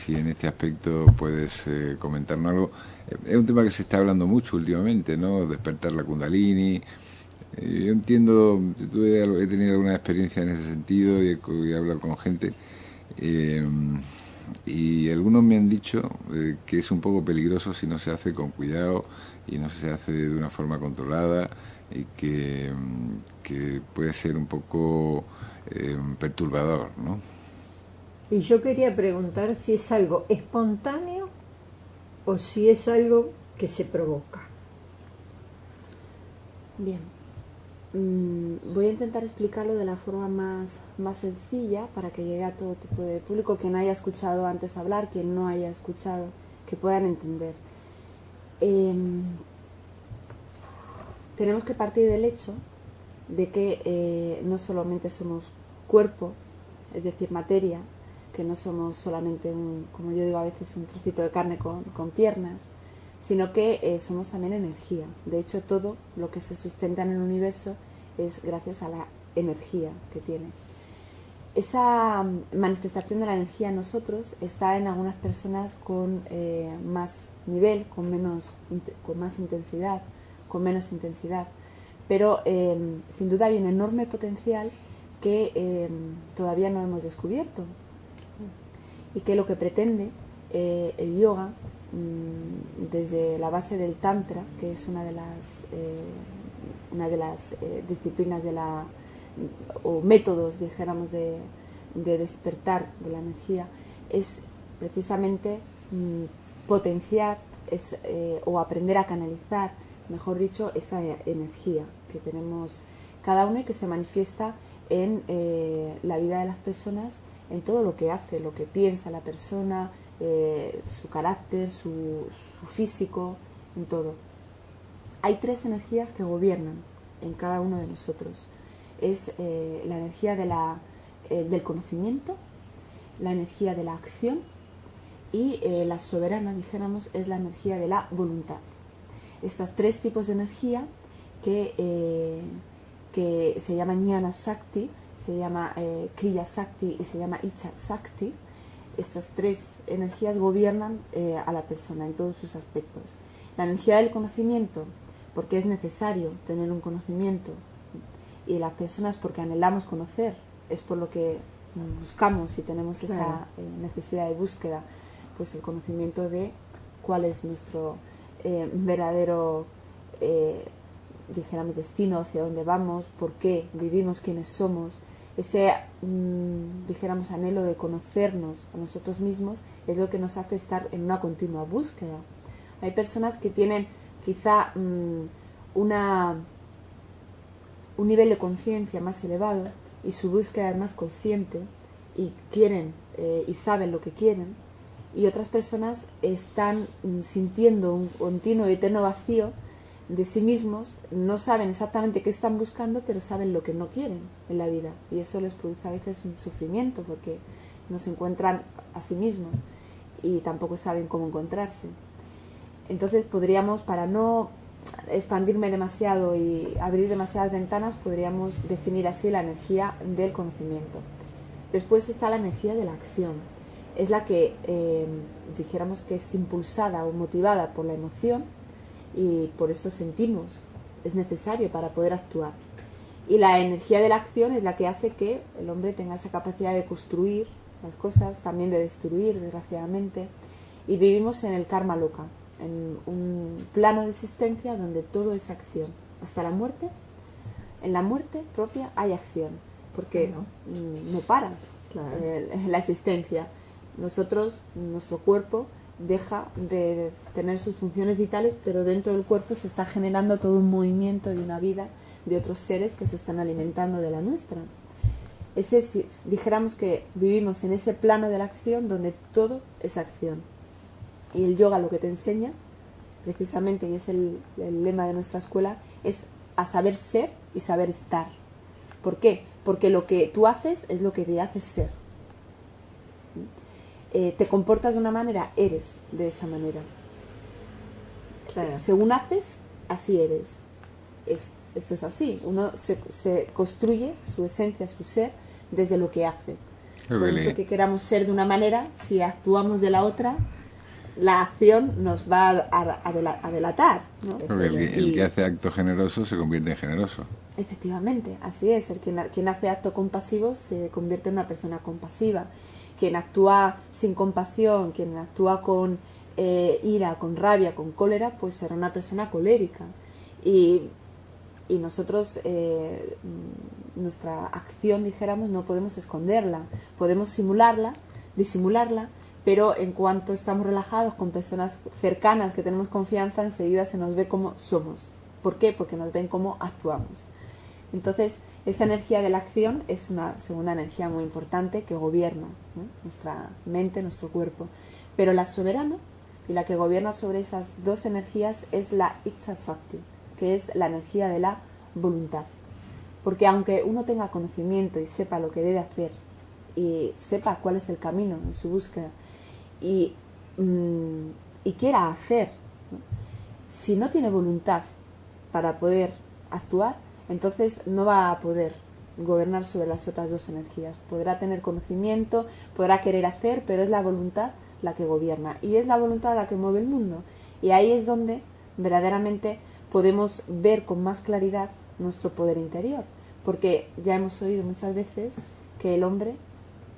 en este aspecto puedes comentarnos algo. Es un tema que se está hablando mucho últimamente, ¿no? Despertar la Kundalini. Yo entiendo, he tenido alguna experiencia en ese sentido y he hablado con gente. Y algunos me han dicho que es un poco peligroso si no se hace con cuidado y no se hace de una forma controlada y que puede ser un poco perturbador, ¿no? Y yo quería preguntar si es algo espontáneo o si es algo que se provoca. Bien. Voy a intentar explicarlo de la forma más sencilla para que llegue a todo tipo de público, que no haya escuchado antes hablar, quien no haya escuchado, que puedan entender. Tenemos que partir del hecho de que no solamente somos cuerpo, es decir, materia, que no somos solamente, como yo digo a veces, un trocito de carne con piernas, sino que somos también energía. De hecho, todo lo que se sustenta en el universo es gracias a la energía que tiene. Esa manifestación de la energía en nosotros está en algunas personas con más nivel, con más intensidad, con menos intensidad, pero sin duda hay un enorme potencial que todavía no hemos descubierto y que lo que pretende el yoga, desde la base del Tantra, que es una de las disciplinas o métodos, dijéramos, de despertar de la energía, es precisamente potenciar o aprender a canalizar, mejor dicho, esa energía que tenemos cada uno y que se manifiesta en la vida de las personas en todo lo que hace, lo que piensa la persona, su carácter, su físico, en todo. Hay 3 energías que gobiernan en cada uno de nosotros. Es la energía del conocimiento, la energía de la acción y la soberana, dijéramos, es la energía de la voluntad. Estas 3 tipos de energía que se llaman Jnana Shakti, se llama Kriya Shakti y se llama Icha Shakti, estas 3 energías gobiernan a la persona en todos sus aspectos. La energía del conocimiento, porque es necesario tener un conocimiento, y las personas porque anhelamos conocer, es por lo que buscamos y tenemos esa necesidad de búsqueda, pues el conocimiento de cuál es nuestro verdadero dijéramos destino, hacia dónde vamos, por qué vivimos, quiénes somos. Ese dijéramos anhelo de conocernos a nosotros mismos es lo que nos hace estar en una continua búsqueda. Hay personas que tienen quizá un nivel de conciencia más elevado y su búsqueda es más consciente y quieren y saben lo que quieren, y otras personas están sintiendo un continuo y eterno vacío de sí mismos, no saben exactamente qué están buscando, pero saben lo que no quieren en la vida, y eso les produce a veces un sufrimiento porque no se encuentran a sí mismos y tampoco saben cómo encontrarse. Entonces podríamos, para no expandirme demasiado y abrir demasiadas ventanas, podríamos definir así la energía del conocimiento. Después está la energía de la acción, es la que dijéramos que es impulsada o motivada por la emoción, y por eso sentimos, es necesario para poder actuar. Y la energía de la acción es la que hace que el hombre tenga esa capacidad de construir las cosas, también de destruir, desgraciadamente, y vivimos en el karma loka, en un plano de existencia donde todo es acción. Hasta la muerte, en la muerte propia hay acción, porque no para la existencia. Nosotros, nuestro cuerpo deja de tener sus funciones vitales, pero dentro del cuerpo se está generando todo un movimiento y una vida de otros seres que se están alimentando de la nuestra. Dijéramos que vivimos en ese plano de la acción donde todo es acción. Y el yoga lo que te enseña, precisamente, y es el lema de nuestra escuela, es a saber ser y saber estar. ¿Por qué? Porque lo que tú haces es lo que te hace ser. Te comportas de una manera, eres de esa manera. Según haces, así eres. Esto es así. Uno se construye su esencia, su ser, desde lo que hace. Por mucho que queramos ser de una manera, si actuamos de la otra, la acción nos va a delatar, ¿no? El que hace acto generoso se convierte en generoso. Efectivamente, así es. Quien hace acto compasivo se convierte en una persona compasiva. Quien actúa sin compasión, quien actúa con ira, con rabia, con cólera, pues será una persona colérica. Y nosotros, nuestra acción, dijéramos, no podemos esconderla. Podemos simularla, disimularla, pero en cuanto estamos relajados con personas cercanas que tenemos confianza, enseguida se nos ve como somos. ¿Por qué? Porque nos ven cómo actuamos. Entonces, esa energía de la acción es una segunda energía muy importante que gobierna, ¿no?, nuestra mente, nuestro cuerpo. Pero la soberana y la que gobierna sobre esas 2 energías es la Icha Shakti, que es la energía de la voluntad. Porque aunque uno tenga conocimiento y sepa lo que debe hacer y sepa cuál es el camino en su búsqueda y quiera hacer, ¿no?, si no tiene voluntad para poder actuar, entonces no va a poder gobernar sobre las otras 2 energías. Podrá tener conocimiento, podrá querer hacer, pero es la voluntad la que gobierna y es la voluntad la que mueve el mundo. Y ahí es donde verdaderamente podemos ver con más claridad nuestro poder interior, porque ya hemos oído muchas veces que el hombre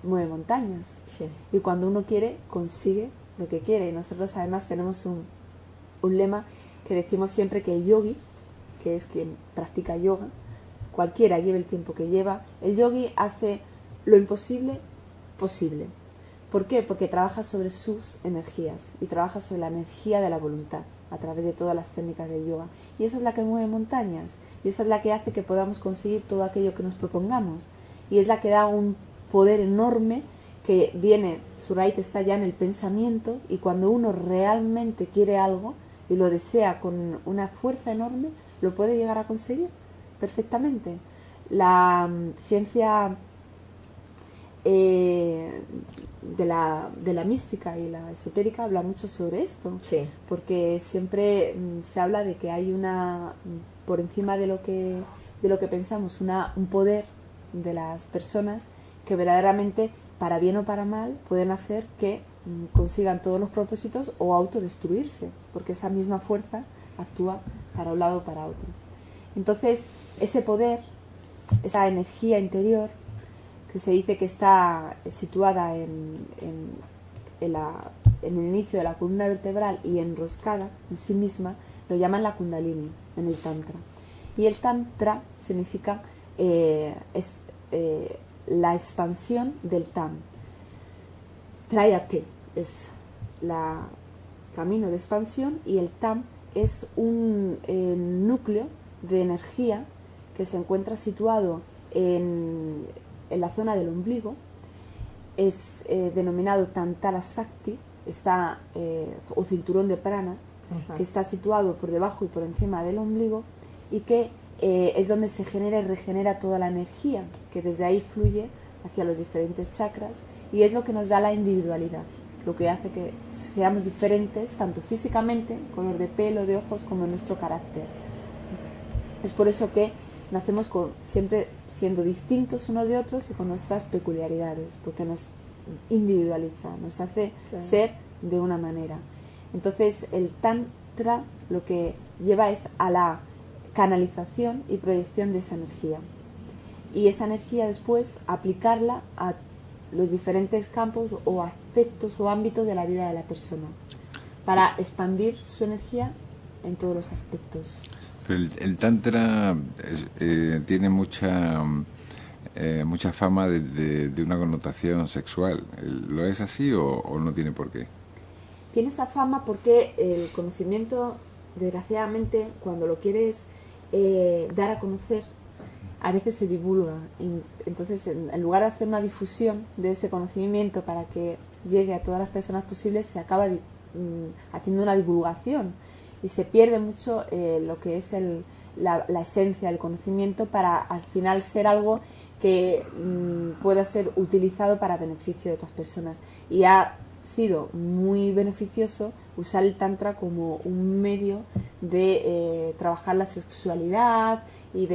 mueve montañas, sí, y cuando uno quiere, consigue lo que quiere. Y nosotros además tenemos un lema que decimos siempre, que el yogi, que es quien practica yoga, cualquiera lleve el tiempo que lleva, el yogi hace lo imposible posible. ¿Por qué? Porque trabaja sobre sus energías y trabaja sobre la energía de la voluntad a través de todas las técnicas del yoga. Y esa es la que mueve montañas y esa es la que hace que podamos conseguir todo aquello que nos propongamos y es la que da un poder enorme que viene, su raíz está ya en el pensamiento, y cuando uno realmente quiere algo y lo desea con una fuerza enorme, lo puede llegar a conseguir perfectamente. La ciencia de la mística y la esotérica habla mucho sobre esto, Sí. porque siempre se habla de que hay por encima de lo que pensamos, un poder de las personas que verdaderamente, para bien o para mal, pueden hacer que consigan todos los propósitos o autodestruirse, porque esa misma fuerza actúa para un lado o para otro. Entonces, ese poder, esa energía interior, que se dice que está situada en el inicio de la columna vertebral y enroscada en sí misma, lo llaman la Kundalini en el Tantra. Y el Tantra significa la expansión del Tam. Trayate es la camino de expansión, y el Tam es un núcleo de energía que se encuentra situado en la zona del ombligo. Es denominado Tantara Sakti, o cinturón de prana, que está situado por debajo y por encima del ombligo, y que es donde se genera y regenera toda la energía, que desde ahí fluye hacia los diferentes chakras, y es lo que nos da la individualidad, lo que hace que seamos diferentes tanto físicamente, color de pelo, de ojos, como en nuestro carácter. Es por eso que nacemos siempre siendo distintos unos de otros y con nuestras peculiaridades, porque nos individualiza, nos hace ser de una manera. Entonces el Tantra lo que lleva es a la canalización y proyección de esa energía, y esa energía después aplicarla a los diferentes campos o aspectos o ámbitos de la vida de la persona, para expandir su energía en todos los aspectos. Pero el Tantra tiene mucha fama de una connotación sexual. ¿Lo es así o no tiene por qué? Tiene esa fama porque el conocimiento, desgraciadamente, cuando lo quieres dar a conocer, a veces se divulga. Entonces, en lugar de hacer una difusión de ese conocimiento para que llegue a todas las personas posibles, se acaba haciendo una divulgación, y se pierde mucho lo que es la esencia del conocimiento, para al final ser algo que pueda ser utilizado para beneficio de otras personas. Y ha sido muy beneficioso usar el Tantra como un medio de trabajar la sexualidad y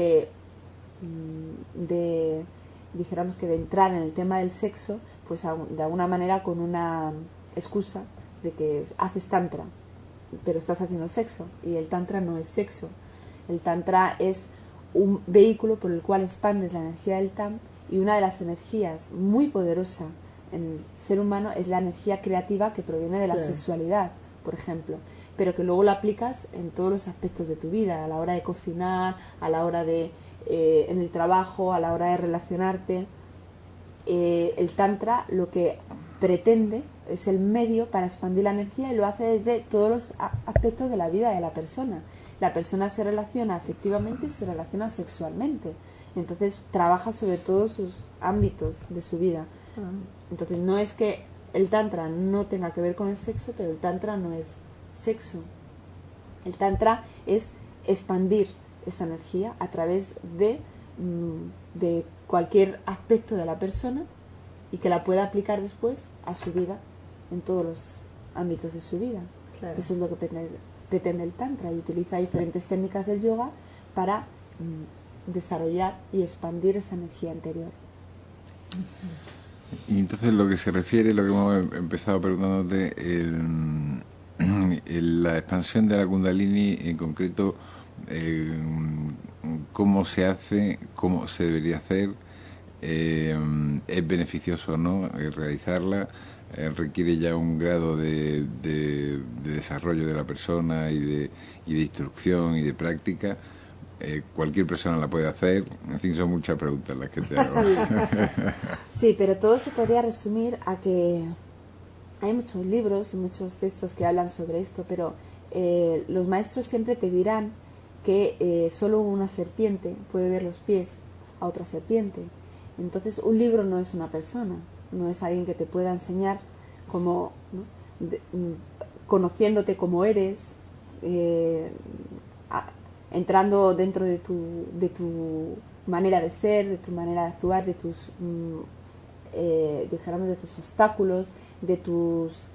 dijéramos que de entrar en el tema del sexo, pues de alguna manera con una excusa de que haces Tantra, pero estás haciendo sexo, y el Tantra no es sexo. El Tantra es un vehículo por el cual expandes la energía del Tam, y una de las energías muy poderosa en el ser humano es la energía creativa, que proviene de la sexualidad, por ejemplo, pero que luego la aplicas en todos los aspectos de tu vida, a la hora de cocinar, a la hora de en el trabajo, a la hora de relacionarte. El Tantra lo que pretende es el medio para expandir la energía, y lo hace desde todos los aspectos de la vida de la persona. La persona se relaciona afectivamente y se relaciona sexualmente. Entonces trabaja sobre todos sus ámbitos de su vida. Entonces no es que el Tantra no tenga que ver con el sexo, pero el Tantra no es sexo. El Tantra es expandir esa energía a través de cualquier aspecto de la persona, y que la pueda aplicar después a su vida, en todos los ámbitos de su vida. Claro. Eso es lo que pretende el Tantra, y utiliza diferentes técnicas del yoga para desarrollar y expandir esa energía interior. Y entonces lo que se refiere, lo que hemos empezado preguntándote, la expansión de la Kundalini en concreto, cómo se hace, cómo se debería hacer, es beneficioso o no realizarla, requiere ya un grado de desarrollo de la persona y de instrucción y de práctica. Cualquier persona la puede hacer. En fin, son muchas preguntas las que te hago. Sí, pero todo se podría resumir a que hay muchos libros y muchos textos que hablan sobre esto, pero los maestros siempre te dirán que solo una serpiente puede ver los pies a otra serpiente. Entonces un libro no es una persona, no es alguien que te pueda enseñar como, ¿no? Conociéndote como eres, entrando dentro de tu manera de ser, de tu manera de actuar, de tus dijéramos, de tus obstáculos, de tus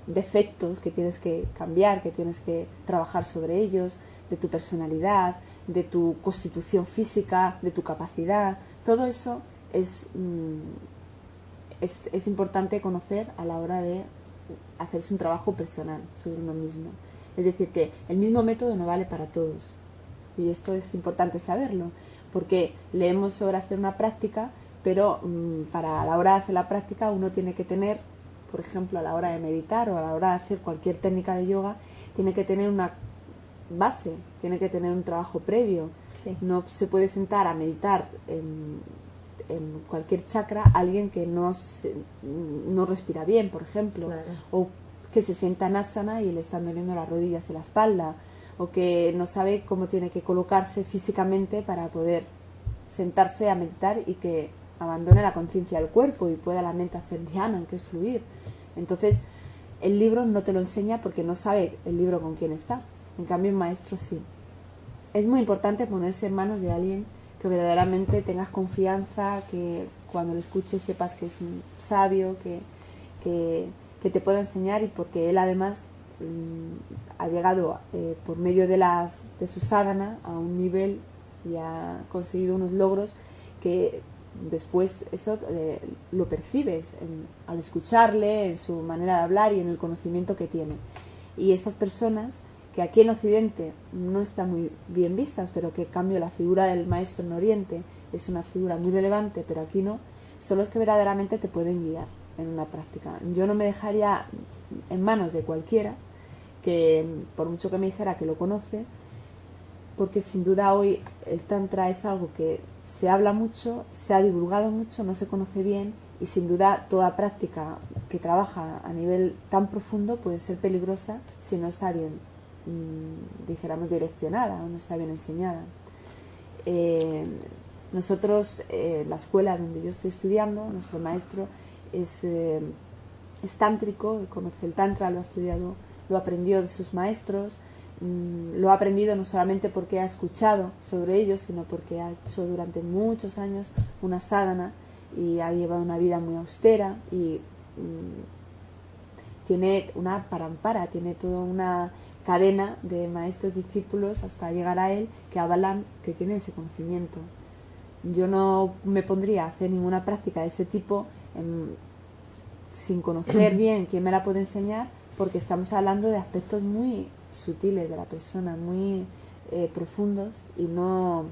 defectos que tienes que cambiar, que tienes que trabajar sobre ellos, de tu personalidad, de tu constitución física, de tu capacidad. Todo eso es importante conocer a la hora de hacerse un trabajo personal sobre uno mismo. Es decir, que el mismo método no vale para todos. Y esto es importante saberlo, porque leemos sobre hacer una práctica, pero para la hora de hacer la práctica uno tiene que tener, por ejemplo, a la hora de meditar o a la hora de hacer cualquier técnica de yoga, tiene que tener una base, tiene que tener un trabajo previo. Sí. No se puede sentar a meditar en cualquier chakra alguien que no respira bien, por ejemplo, claro. O que se sienta en asana y le están doliendo las rodillas y la espalda, o que no sabe cómo tiene que colocarse físicamente para poder sentarse a meditar y que abandone la conciencia del cuerpo y pueda la mente hacer dhyana, que es fluir. Entonces, el libro no te lo enseña porque no sabe el libro con quién está. En cambio, un maestro sí. Es muy importante ponerse en manos de alguien que verdaderamente tengas confianza, que cuando lo escuches sepas que es un sabio, que te pueda enseñar, y porque él además ha llegado por medio de su sadhana a un nivel y ha conseguido unos logros que después eso lo percibes al escucharle, en su manera de hablar y en el conocimiento que tiene. Y estas personas que aquí en Occidente no están muy bien vistas, pero que en cambio la figura del maestro en Oriente es una figura muy relevante, pero aquí no, son los que verdaderamente te pueden guiar en una práctica. Yo no me dejaría en manos de cualquiera, que por mucho que me dijera que lo conoce, porque sin duda hoy el Tantra es algo que se habla mucho, se ha divulgado mucho, no se conoce bien, y sin duda toda práctica que trabaja a nivel tan profundo puede ser peligrosa si no está bien, dijéramos, direccionada o no está bien enseñada. Nosotros, la escuela donde yo estoy estudiando, nuestro maestro es tántrico, conoce el Tantra, lo ha estudiado, lo aprendió de sus maestros. Lo ha aprendido no solamente porque ha escuchado sobre ellos, sino porque ha hecho durante muchos años una sadhana y ha llevado una vida muy austera y tiene una parampara, tiene toda una cadena de maestros discípulos hasta llegar a él que avalan que tiene ese conocimiento. Yo no me pondría a hacer ninguna práctica de ese tipo sin conocer bien quién me la puede enseñar, porque estamos hablando de aspectos muy sutiles de la persona, muy profundos, y no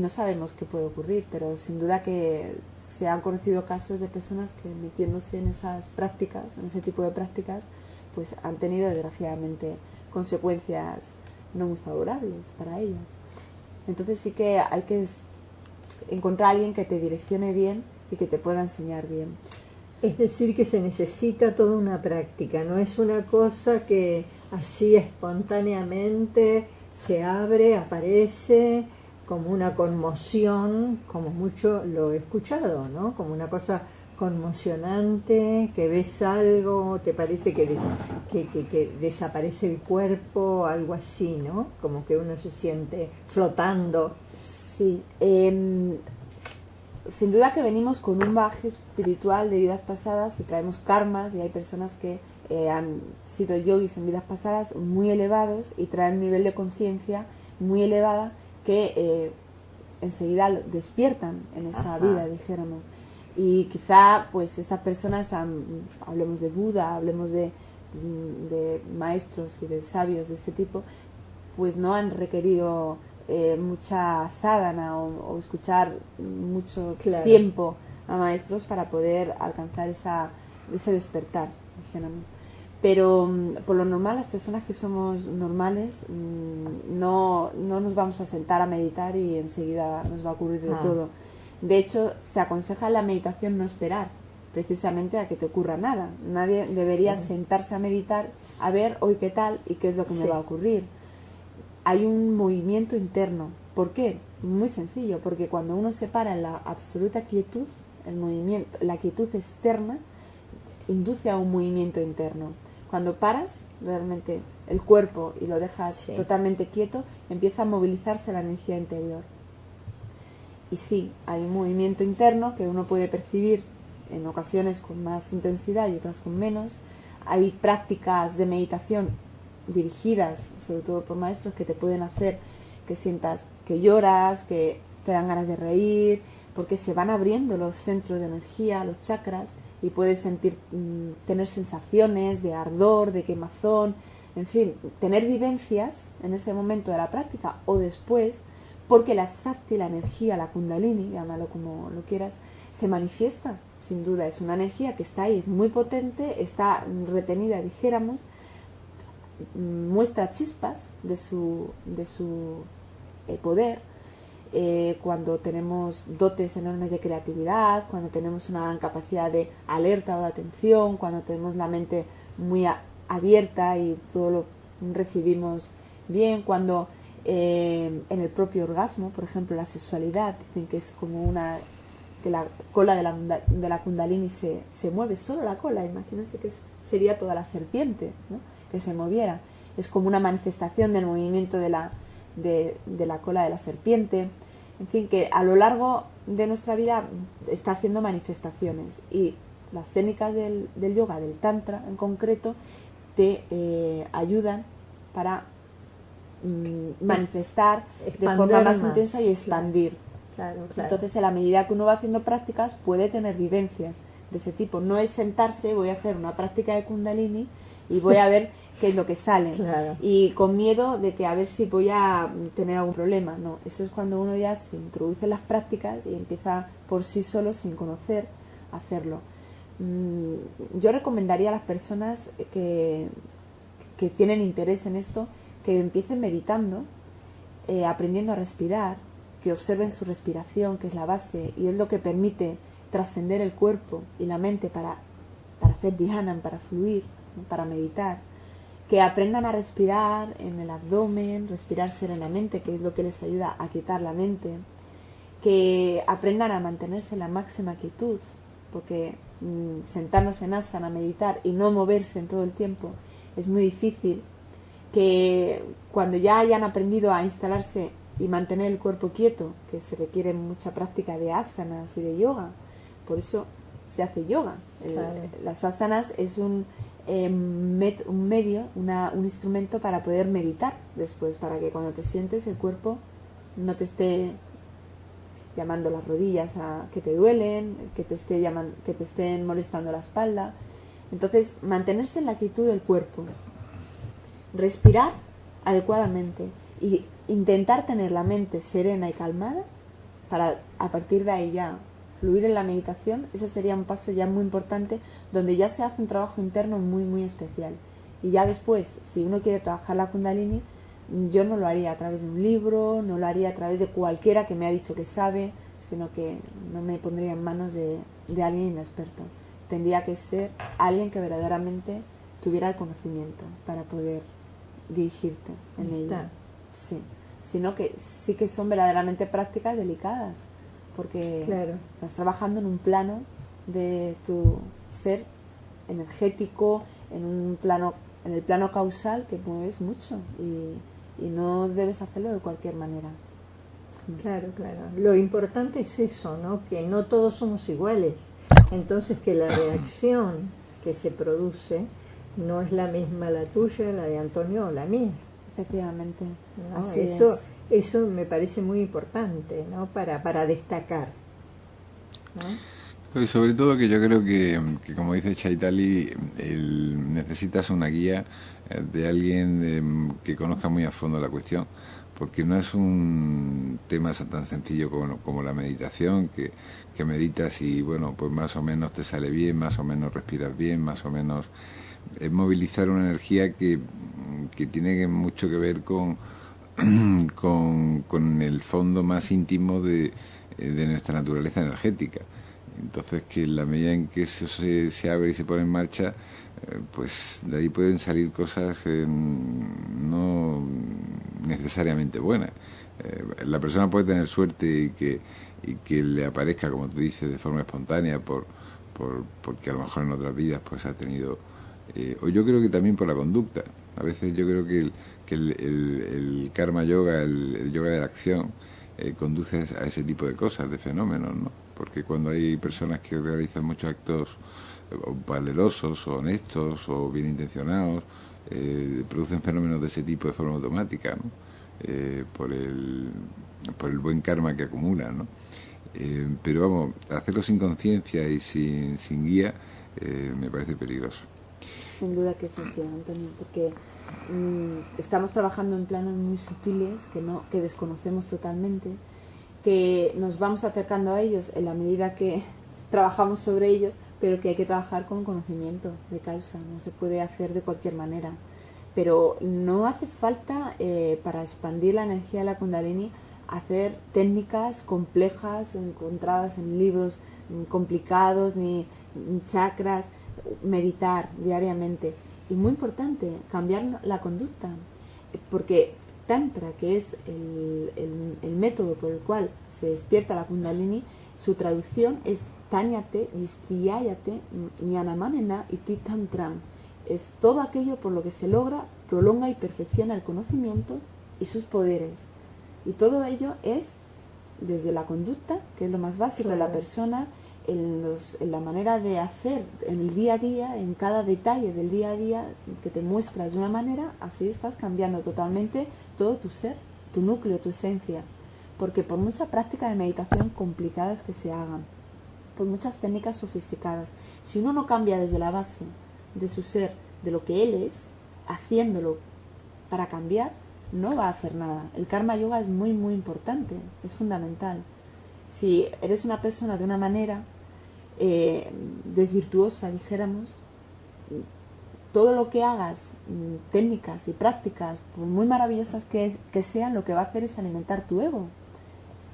sabemos qué puede ocurrir, pero sin duda que se han conocido casos de personas que metiéndose en esas prácticas, en ese tipo de prácticas, pues han tenido desgraciadamente consecuencias no muy favorables para ellas. Entonces sí que hay que encontrar a alguien que te direccione bien y que te pueda enseñar bien. Es decir, que se necesita toda una práctica, no es una cosa que así espontáneamente se abre, aparece como una conmoción, como mucho lo he escuchado, ¿no? Como una cosa conmocionante, que ves algo, te parece que desaparece el cuerpo, algo así, ¿no? Como que uno se siente flotando. Sí, sin duda que venimos con un bagaje espiritual de vidas pasadas y traemos karmas, y hay personas que han sido yogis en vidas pasadas muy elevados y traen un nivel de conciencia muy elevada que enseguida despiertan en esta vida, dijéramos. Y quizá pues estas personas, hablemos de Buda, hablemos de maestros y de sabios de este tipo, pues no han requerido mucha sadhana o escuchar mucho tiempo a maestros para poder alcanzar ese despertar, dijéramos. Pero por lo normal, las personas que somos normales no nos vamos a sentar a meditar y enseguida nos va a ocurrir de todo. De hecho, se aconseja en la meditación no esperar precisamente a que te ocurra nada. Nadie debería sentarse a meditar a ver hoy qué tal y qué es lo que me va a ocurrir. Hay un movimiento interno. ¿Por qué? Muy sencillo, porque cuando uno se para en la absoluta quietud, el movimiento, la quietud externa induce a un movimiento interno. Cuando paras realmente el cuerpo y lo dejas totalmente quieto, empieza a movilizarse la energía interior. Y sí, hay un movimiento interno que uno puede percibir en ocasiones con más intensidad y otras con menos. Hay prácticas de meditación dirigidas, sobre todo por maestros, que te pueden hacer que sientas que lloras, que te dan ganas de reír, porque se van abriendo los centros de energía, los chakras, y puedes sentir, tener sensaciones de ardor, de quemazón, en fin, tener vivencias en ese momento de la práctica o después, porque la Shakti, la energía, la Kundalini, llámalo como lo quieras, se manifiesta, sin duda. Es una energía que está ahí, es muy potente, está retenida, dijéramos, muestra chispas de su poder. Cuando tenemos dotes enormes de creatividad, cuando tenemos una gran capacidad de alerta o de atención, cuando tenemos la mente muy abierta y todo lo recibimos bien, cuando en el propio orgasmo, por ejemplo, la sexualidad, dicen que es como que la cola de la Kundalini se mueve, solo la cola, imagínense que sería toda la serpiente, ¿no?, que se moviera. Es como una manifestación del movimiento de la cola de la serpiente. En fin, que a lo largo de nuestra vida está haciendo manifestaciones, y las técnicas del yoga, del tantra en concreto, te ayudan para manifestar de forma más intensa y expandir. Claro. Entonces, en la medida que uno va haciendo prácticas, puede tener vivencias de ese tipo. No es sentarse, voy a hacer una práctica de Kundalini y voy a ver qué es lo que sale. Claro. Y con miedo de que a ver si voy a tener algún problema. No, eso es cuando uno ya se introduce en las prácticas y empieza por sí solo, sin conocer, a hacerlo. Yo recomendaría a las personas que tienen interés en esto, que empiecen meditando, aprendiendo a respirar, que observen su respiración, que es la base y es lo que permite trascender el cuerpo y la mente para hacer dhyana, para fluir, ¿no?, para meditar. Que aprendan a respirar en el abdomen, respirar serenamente, que es lo que les ayuda a quitar la mente. Que aprendan a mantenerse en la máxima quietud, porque sentarnos en asana, meditar y no moverse en todo el tiempo es muy difícil. Que cuando ya hayan aprendido a instalarse y mantener el cuerpo quieto, que se requiere mucha práctica de asanas y de yoga, por eso se hace yoga. Claro. Las asanas es un medio, un instrumento para poder meditar después, para que cuando te sientes el cuerpo no te esté llamando las rodillas a que te duelen, que te estén molestando la espalda. Entonces, mantenerse en la quietud del cuerpo, respirar adecuadamente y intentar tener la mente serena y calmada para a partir de ahí ya fluir en la meditación. Ese sería un paso ya muy importante, donde ya se hace un trabajo interno muy muy especial. Y ya después, si uno quiere trabajar la Kundalini, yo no lo haría a través de un libro, no lo haría a través de cualquiera que me ha dicho que sabe, sino que no me pondría en manos de alguien inexperto. Tendría que ser alguien que verdaderamente tuviera el conocimiento para poder dirigirte en ella. Sí. Sino que sí que son verdaderamente prácticas delicadas, porque estás trabajando en un plano de tu ser energético, en el plano causal, que mueves mucho y no debes hacerlo de cualquier manera. Claro. Lo importante es eso, ¿no? Que no todos somos iguales. Entonces, que la reacción que se produce no es la misma la tuya, la de Antonio o la mía. Efectivamente. ¿No? Así eso me parece muy importante, ¿no? Para destacar, ¿no? Y sobre todo que yo creo que como dice Chaitali, necesitas una guía de alguien que conozca muy a fondo la cuestión, porque no es un tema tan sencillo como la meditación, que meditas y bueno, pues más o menos te sale bien, más o menos respiras bien, más o menos es movilizar una energía que tiene mucho que ver con el fondo más íntimo de nuestra naturaleza energética. Entonces, que en la medida en que eso se abre y se pone en marcha, pues de ahí pueden salir cosas no necesariamente buenas. La persona puede tener suerte y que le aparezca, como tú dices, de forma espontánea porque a lo mejor en otras vidas pues ha tenido, o yo creo que también por la conducta. A veces yo creo que el karma yoga, el yoga de la acción, conduce a ese tipo de cosas, de fenómenos, ¿no? Porque cuando hay personas que realizan muchos actos valerosos o honestos o bien intencionados, producen fenómenos de ese tipo de forma automática, ¿no? Por el buen karma que acumulan, ¿no? Pero vamos, hacerlo sin conciencia y sin guía me parece peligroso. Sin duda que es así, Antonio, porque estamos trabajando en planos muy sutiles que desconocemos totalmente, que nos vamos acercando a ellos en la medida que trabajamos sobre ellos, pero que hay que trabajar con conocimiento de causa, no se puede hacer de cualquier manera. Pero no hace falta, para expandir la energía de la Kundalini, hacer técnicas complejas encontradas en libros complicados, ni chakras, meditar diariamente. Y muy importante, cambiar la conducta, porque Tantra, que es el método por el cual se despierta la Kundalini, su traducción es Tanyate, Vistiyayate, Nyanamanena iti Tantram. Es todo aquello por lo que se logra, prolonga y perfecciona el conocimiento y sus poderes. Y todo ello es desde la conducta, que es lo más básico de la persona, en la manera de hacer en el día a día, en cada detalle del día a día que te muestras de una manera, así estás cambiando totalmente todo tu ser, tu núcleo, tu esencia. Porque por mucha práctica de meditación complicadas que se hagan, por muchas técnicas sofisticadas, si uno no cambia desde la base de su ser, de lo que él es, haciéndolo para cambiar, no va a hacer nada. El karma yoga es muy muy importante, es fundamental. Si eres una persona de una manera desvirtuosa, dijéramos, todo lo que hagas, técnicas y prácticas, por muy maravillosas que sean, lo que va a hacer es alimentar tu ego.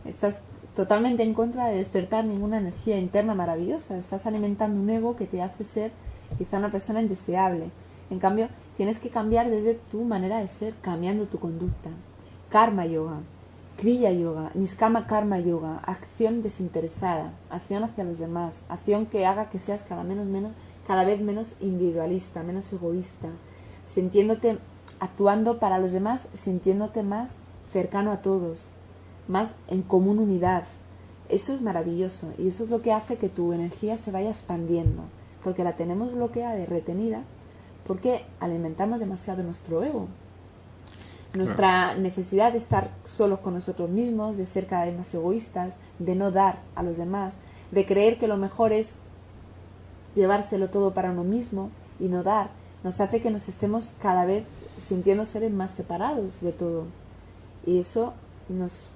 Estás totalmente en contra de despertar ninguna energía interna maravillosa. Estás alimentando un ego que te hace ser quizá una persona indeseable. En cambio, tienes que cambiar desde tu manera de ser, cambiando tu conducta. Karma yoga, Kriya yoga, Niskama karma yoga, acción desinteresada, acción hacia los demás, acción que haga que seas cada vez menos individualista, menos egoísta, sintiéndote, actuando para los demás, sintiéndote más cercano a todos, más en común unidad. Eso es maravilloso y eso es lo que hace que tu energía se vaya expandiendo, porque la tenemos bloqueada y retenida porque alimentamos demasiado nuestro ego. Nuestra necesidad de estar solos con nosotros mismos, de ser cada vez más egoístas, de no dar a los demás, de creer que lo mejor es llevárselo todo para uno mismo y no dar, nos hace que nos estemos cada vez sintiendo seres más separados de todo. Y eso nos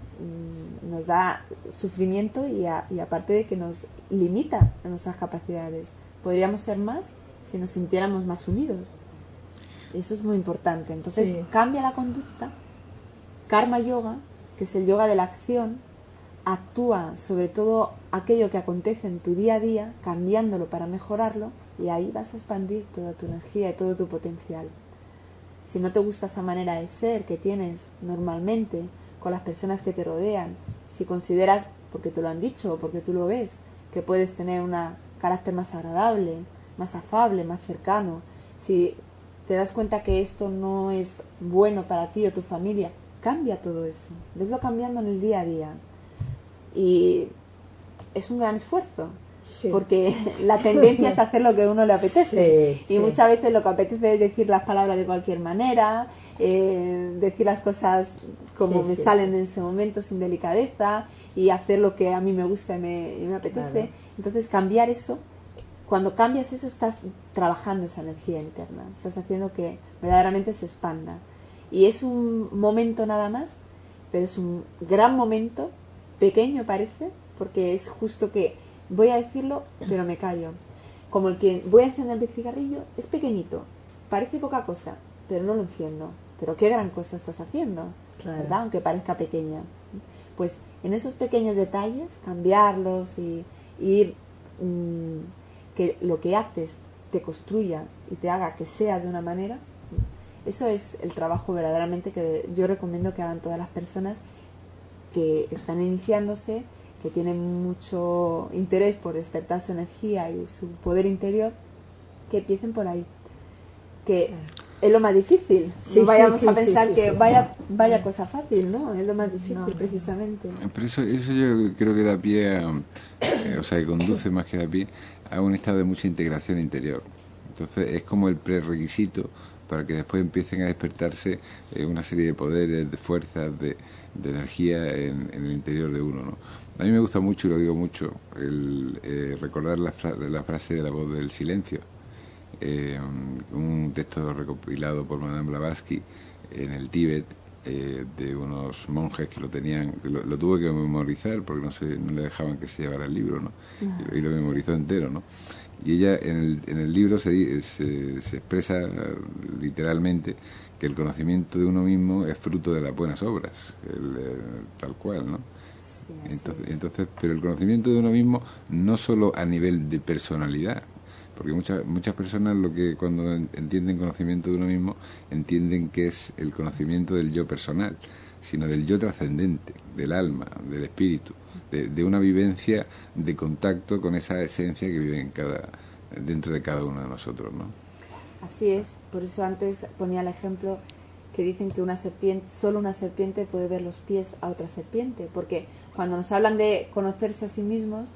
da sufrimiento y aparte de que nos limita en nuestras capacidades. Podríamos ser más si nos sintiéramos más unidos. Eso es muy importante. Entonces, sí, cambia la conducta. Karma yoga, que es el yoga de la acción, actúa sobre todo aquello que acontece en tu día a día, cambiándolo para mejorarlo, y ahí vas a expandir toda tu energía y todo tu potencial. Si no te gusta esa manera de ser que tienes normalmente con las personas que te rodean, si consideras, porque te lo han dicho o porque tú lo ves, que puedes tener un carácter más agradable, más afable, más cercano, si te das cuenta que esto no es bueno para ti o tu familia, cambia todo eso, veslo cambiando en el día a día. Y es un gran esfuerzo, sí, porque la tendencia es hacer lo que a uno le apetece, sí, y sí, muchas veces lo que apetece es decir las palabras de cualquier manera, decir las cosas como sí, me salen en ese momento sin delicadeza y hacer lo que a mí me gusta y me apetece. Claro. Entonces cambiar eso, cuando cambias eso estás trabajando esa energía interna, estás haciendo que verdaderamente se expanda. Y es un momento nada más, pero es un gran momento, pequeño parece, porque es justo que voy a decirlo, pero me callo. Como el que voy a encender el cigarrillo, es pequeñito, parece poca cosa, pero no lo enciendo. Pero qué gran cosa estás haciendo, claro, ¿verdad? Aunque parezca pequeña. Pues en esos pequeños detalles, cambiarlos y ir, que lo que haces te construya y te haga que seas de una manera, eso es el trabajo verdaderamente que yo recomiendo que hagan todas las personas que están iniciándose, que tienen mucho interés por despertar su energía y su poder interior, que empiecen por ahí. Que es lo más difícil. Sí, No vayamos sí, a sí, pensar sí, que sí. vaya cosa fácil, ¿no? Es lo más difícil, No. precisamente. Pero eso yo creo que da pie a, o sea, que conduce más que da pie a un estado de mucha integración interior. Entonces es como el prerequisito para que después empiecen a despertarse una serie de poderes, de fuerzas, de energía en el interior de uno, ¿no? A mí me gusta mucho, y lo digo mucho, recordar la frase de la voz del silencio, un texto recopilado por Madame Blavatsky en el Tíbet, de unos monjes que lo tenían, lo tuve que memorizar porque no le dejaban que se llevara el libro, ¿no? Y lo memorizó entero, ¿no? Y ella en el libro se expresa literalmente que el conocimiento de uno mismo es fruto de las buenas obras, tal cual, ¿no? Sí, Entonces, pero el conocimiento de uno mismo no solo a nivel de personalidad, porque muchas personas lo que cuando entienden conocimiento de uno mismo entienden que es el conocimiento del yo personal, sino del yo trascendente, del alma, del espíritu, de una vivencia de contacto con esa esencia que vive dentro de cada uno de nosotros, ¿no? Así es, por eso antes ponía el ejemplo que dicen que solo una serpiente puede ver los pies a otra serpiente, porque cuando nos hablan de conocerse a sí mismos,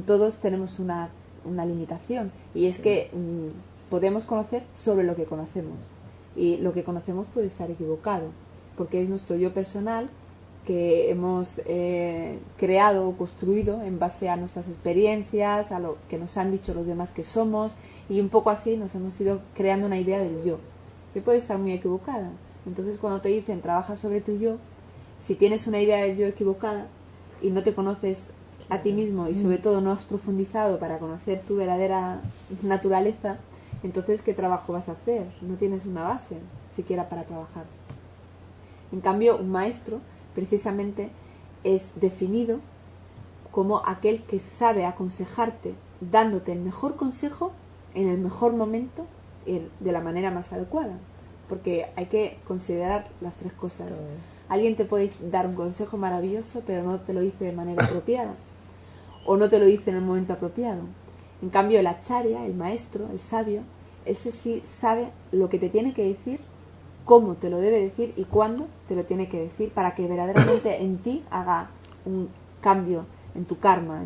todos tenemos una limitación, y es que podemos conocer sobre lo que conocemos, y lo que conocemos puede estar equivocado, porque es nuestro yo personal que hemos creado o construido en base a nuestras experiencias, a lo que nos han dicho los demás que somos, y un poco así nos hemos ido creando una idea del yo, que puede estar muy equivocada. Entonces cuando te dicen trabaja sobre tu yo, si tienes una idea del yo equivocada y no te conoces a ti mismo y sobre todo no has profundizado para conocer tu verdadera naturaleza, entonces ¿qué trabajo vas a hacer? No tienes una base siquiera para trabajar. En cambio, un maestro precisamente es definido como aquel que sabe aconsejarte, dándote el mejor consejo en el mejor momento y de la manera más adecuada, porque hay que considerar las tres cosas. Alguien te puede dar un consejo maravilloso, pero no te lo dice de manera apropiada, o no te lo dice en el momento apropiado. En cambio, el acharya, el maestro, el sabio, ese sí sabe lo que te tiene que decir, cómo te lo debe decir y cuándo te lo tiene que decir, para que verdaderamente en ti haga un cambio en tu karma,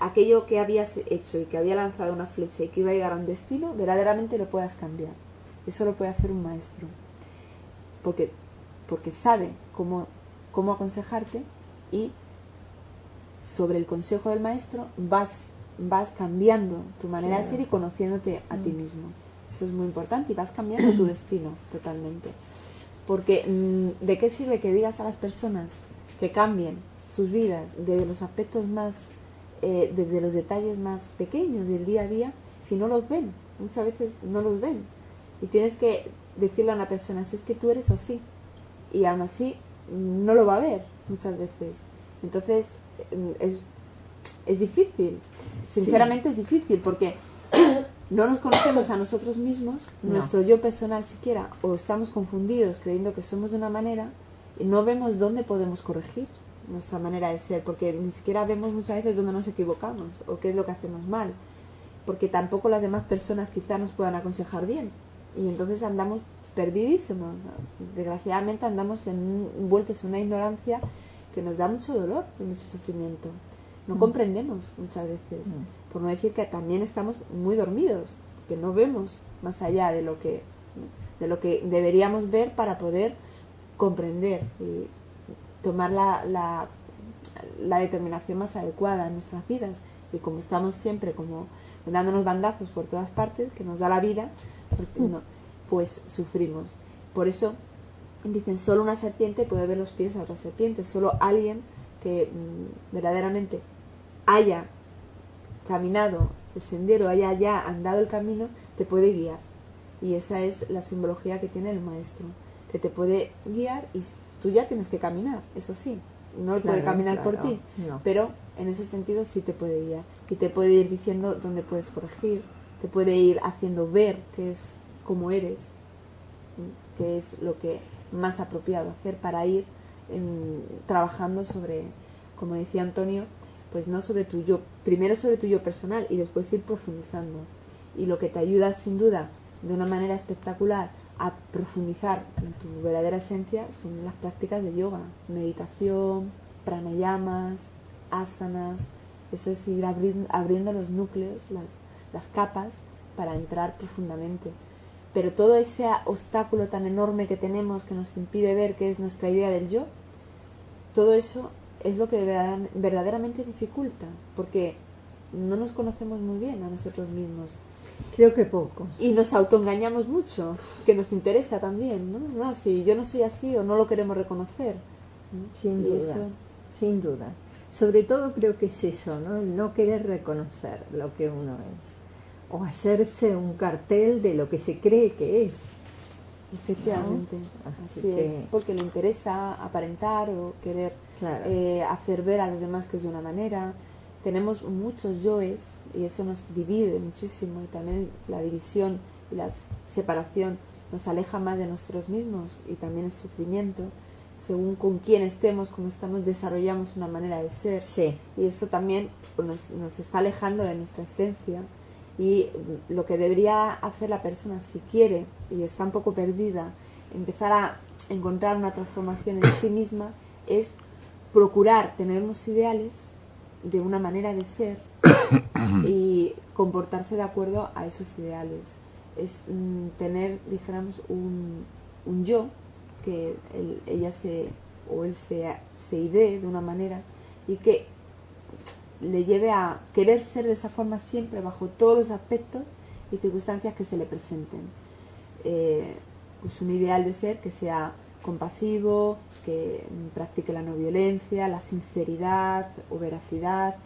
aquello que habías hecho y que había lanzado una flecha y que iba a llegar a un destino, verdaderamente lo puedas cambiar. Eso lo puede hacer un maestro, porque sabe cómo aconsejarte, y sobre el consejo del maestro vas cambiando tu manera de ser y conociéndote a ti mismo. Eso es muy importante, y vas cambiando tu destino totalmente. Porque ¿de qué sirve que digas a las personas que cambien sus vidas desde los aspectos más, desde los detalles más pequeños del día a día, si no los ven? Muchas veces no los ven. Y tienes que decirle a una persona, si es que tú eres así, y aún así no lo va a ver muchas veces. Entonces es difícil, sinceramente es difícil, porque no nos conocemos a nosotros mismos, nuestro yo personal siquiera, o estamos confundidos creyendo que somos de una manera y no vemos dónde podemos corregir nuestra manera de ser, porque ni siquiera vemos muchas veces dónde nos equivocamos o qué es lo que hacemos mal, porque tampoco las demás personas quizá nos puedan aconsejar bien, y entonces andamos perdidísimos. Desgraciadamente andamos envueltos en una ignorancia que nos da mucho dolor y mucho sufrimiento. No comprendemos muchas veces, por no decir que también estamos muy dormidos, que no vemos más allá de lo que deberíamos ver para poder comprender y tomar la determinación más adecuada en nuestras vidas. Y como estamos siempre como dándonos bandazos por todas partes, que nos da la vida, pues sufrimos. Por eso dicen, solo una serpiente puede ver los pies a otra serpiente, solo alguien que verdaderamente haya caminado el sendero, haya ya andado el camino, te puede guiar. Y esa es la simbología que tiene el maestro, que te puede guiar, y tú ya tienes que caminar, eso sí, no puede caminar por ti, pero en ese sentido sí te puede guiar, y te puede ir diciendo dónde puedes corregir, te puede ir haciendo ver qué es como eres, qué es lo que más apropiado hacer para ir trabajando sobre, como decía Antonio, pues no sobre tu yo, primero sobre tu yo personal y después ir profundizando. Y lo que te ayuda sin duda de una manera espectacular a profundizar en tu verdadera esencia son las prácticas de yoga, meditación, pranayamas, asanas. Eso es ir abriendo los núcleos, las capas para entrar profundamente. Pero todo ese obstáculo tan enorme que tenemos que nos impide ver qué es nuestra idea del yo, todo eso es lo que verdaderamente dificulta, porque no nos conocemos muy bien a nosotros mismos. Creo que poco. Y nos autoengañamos mucho, que nos interesa también, ¿no? No, si yo no soy así o no lo queremos reconocer. Sin Y duda, eso... sin duda. Sobre todo creo que es eso, ¿no? El no querer reconocer lo que uno es. O hacerse un cartel de lo que se cree que es. Efectivamente, ¿no? así es, porque le interesa aparentar o querer claro. hacer ver a los demás que es de una manera. Tenemos muchos yoes y eso nos divide muchísimo, y también la división y la separación nos aleja más de nosotros mismos, y también el sufrimiento, según con quién estemos, cómo estamos, desarrollamos una manera de ser, sí. Y eso también pues, nos está alejando de nuestra esencia. Y lo que debería hacer la persona, si quiere y está un poco perdida, empezar a encontrar una transformación en sí misma, es procurar tener unos ideales de una manera de ser y comportarse de acuerdo a esos ideales. Es tener, dijéramos, un yo que él se idee de una manera y que le lleve a querer ser de esa forma siempre, bajo todos los aspectos y circunstancias que se le presenten. Pues un ideal de ser que sea compasivo, que practique la no violencia, la sinceridad o veracidad,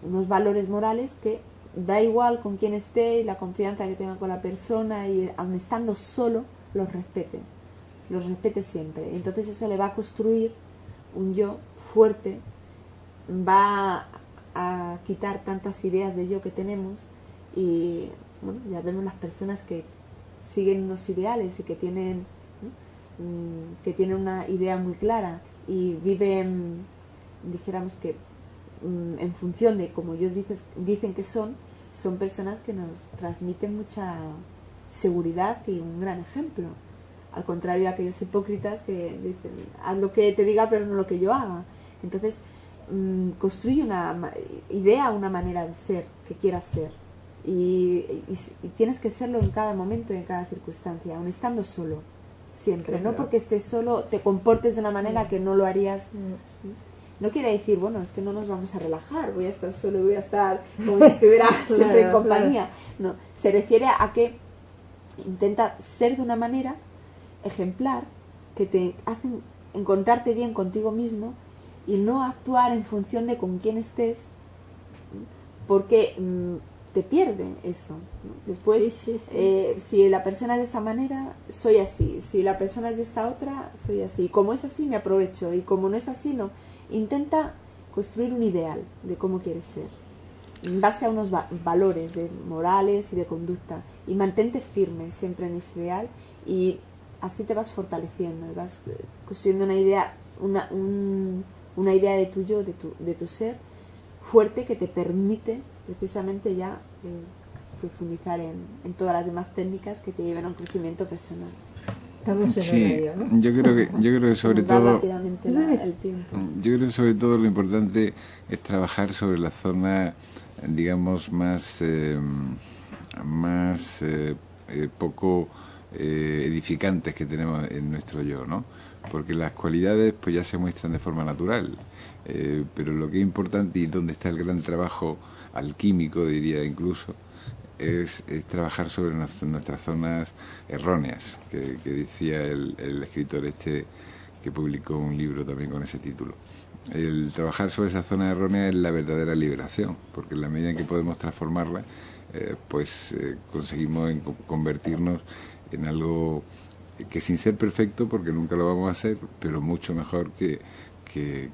unos valores morales que da igual con quién esté y la confianza que tenga con la persona, y aun estando solo los respete siempre. Entonces eso le va a construir un yo fuerte, va a quitar tantas ideas de yo que tenemos, y bueno, ya vemos las personas que siguen unos ideales y que tienen, ¿no? Que tienen una idea muy clara y viven, dijéramos que en función de como ellos dicen que son personas que nos transmiten mucha seguridad y un gran ejemplo, al contrario de aquellos hipócritas que dicen haz lo que te diga pero no lo que yo haga. Entonces construye una idea, una manera de ser que quieras ser, y tienes que serlo en cada momento y en cada circunstancia, aun estando solo, siempre. Claro. No porque estés solo te comportes de una manera que no lo harías. No quiere decir, bueno, es que no nos vamos a relajar, voy a estar solo y voy a estar como si estuviera siempre en compañía. No, se refiere a que intenta ser de una manera ejemplar que te hacen encontrarte bien contigo mismo y no actuar en función de con quién estés, porque te pierde eso, ¿no? Después, sí. Si la persona es de esta manera, soy así. Si la persona es de esta otra, soy así. Como es así, me aprovecho. Y como no es así, no. Intenta construir un ideal de cómo quieres ser, en base a unos valores morales y de conducta. Y mantente firme siempre en ese ideal, y así te vas fortaleciendo, y vas construyendo una idea, una idea de tu yo, de tu ser fuerte, que te permite precisamente ya profundizar en todas las demás técnicas que te lleven a un crecimiento personal. Estamos en horario, ¿no? Yo creo que sobre todo el tiempo. Yo creo que sobre todo lo importante es trabajar sobre la zona, digamos, más poco edificantes que tenemos en nuestro yo, ¿no? Porque las cualidades pues ya se muestran de forma natural, pero lo que es importante y donde está el gran trabajo alquímico, diría incluso, es trabajar sobre nuestras zonas erróneas, que decía el escritor que publicó un libro también con ese título. El trabajar sobre esa zona errónea es la verdadera liberación, porque en la medida en que podemos transformarla, conseguimos convertirnos en algo que, sin ser perfecto, porque nunca lo vamos a hacer, pero mucho mejor que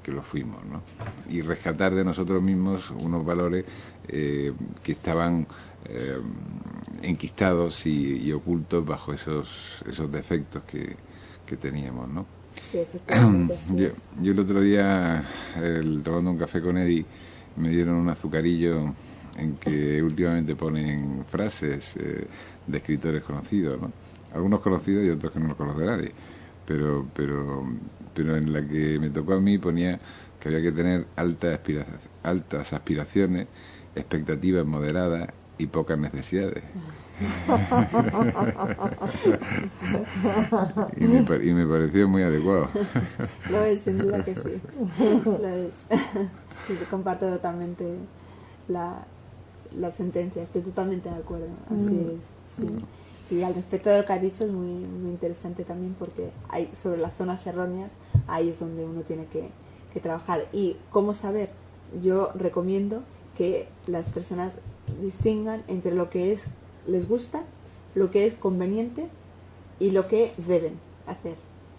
lo fuimos, ¿no? Y rescatar de nosotros mismos unos valores que estaban enquistados y ocultos bajo esos defectos que que teníamos, ¿no? Sí, efectivamente. Yo el otro día, tomando un café con Eddie, me dieron un azucarillo en que últimamente ponen frases de escritores conocidos, ¿no? Algunos conocidos y otros que no los conoce nadie, pero en la que me tocó a mí ponía que había que tener altas aspiraciones, expectativas moderadas y pocas necesidades. y me pareció muy adecuado. Lo es, sin duda que sí. Lo es. Sí, comparto totalmente la sentencia, estoy totalmente de acuerdo. Así es, sí. Y al respecto de lo que has dicho es muy, muy interesante también, porque hay, sobre las zonas erróneas, ahí es donde uno tiene que trabajar. ¿Y cómo saber? Yo recomiendo que las personas distingan entre lo que les gusta, lo que es conveniente y lo que deben hacer.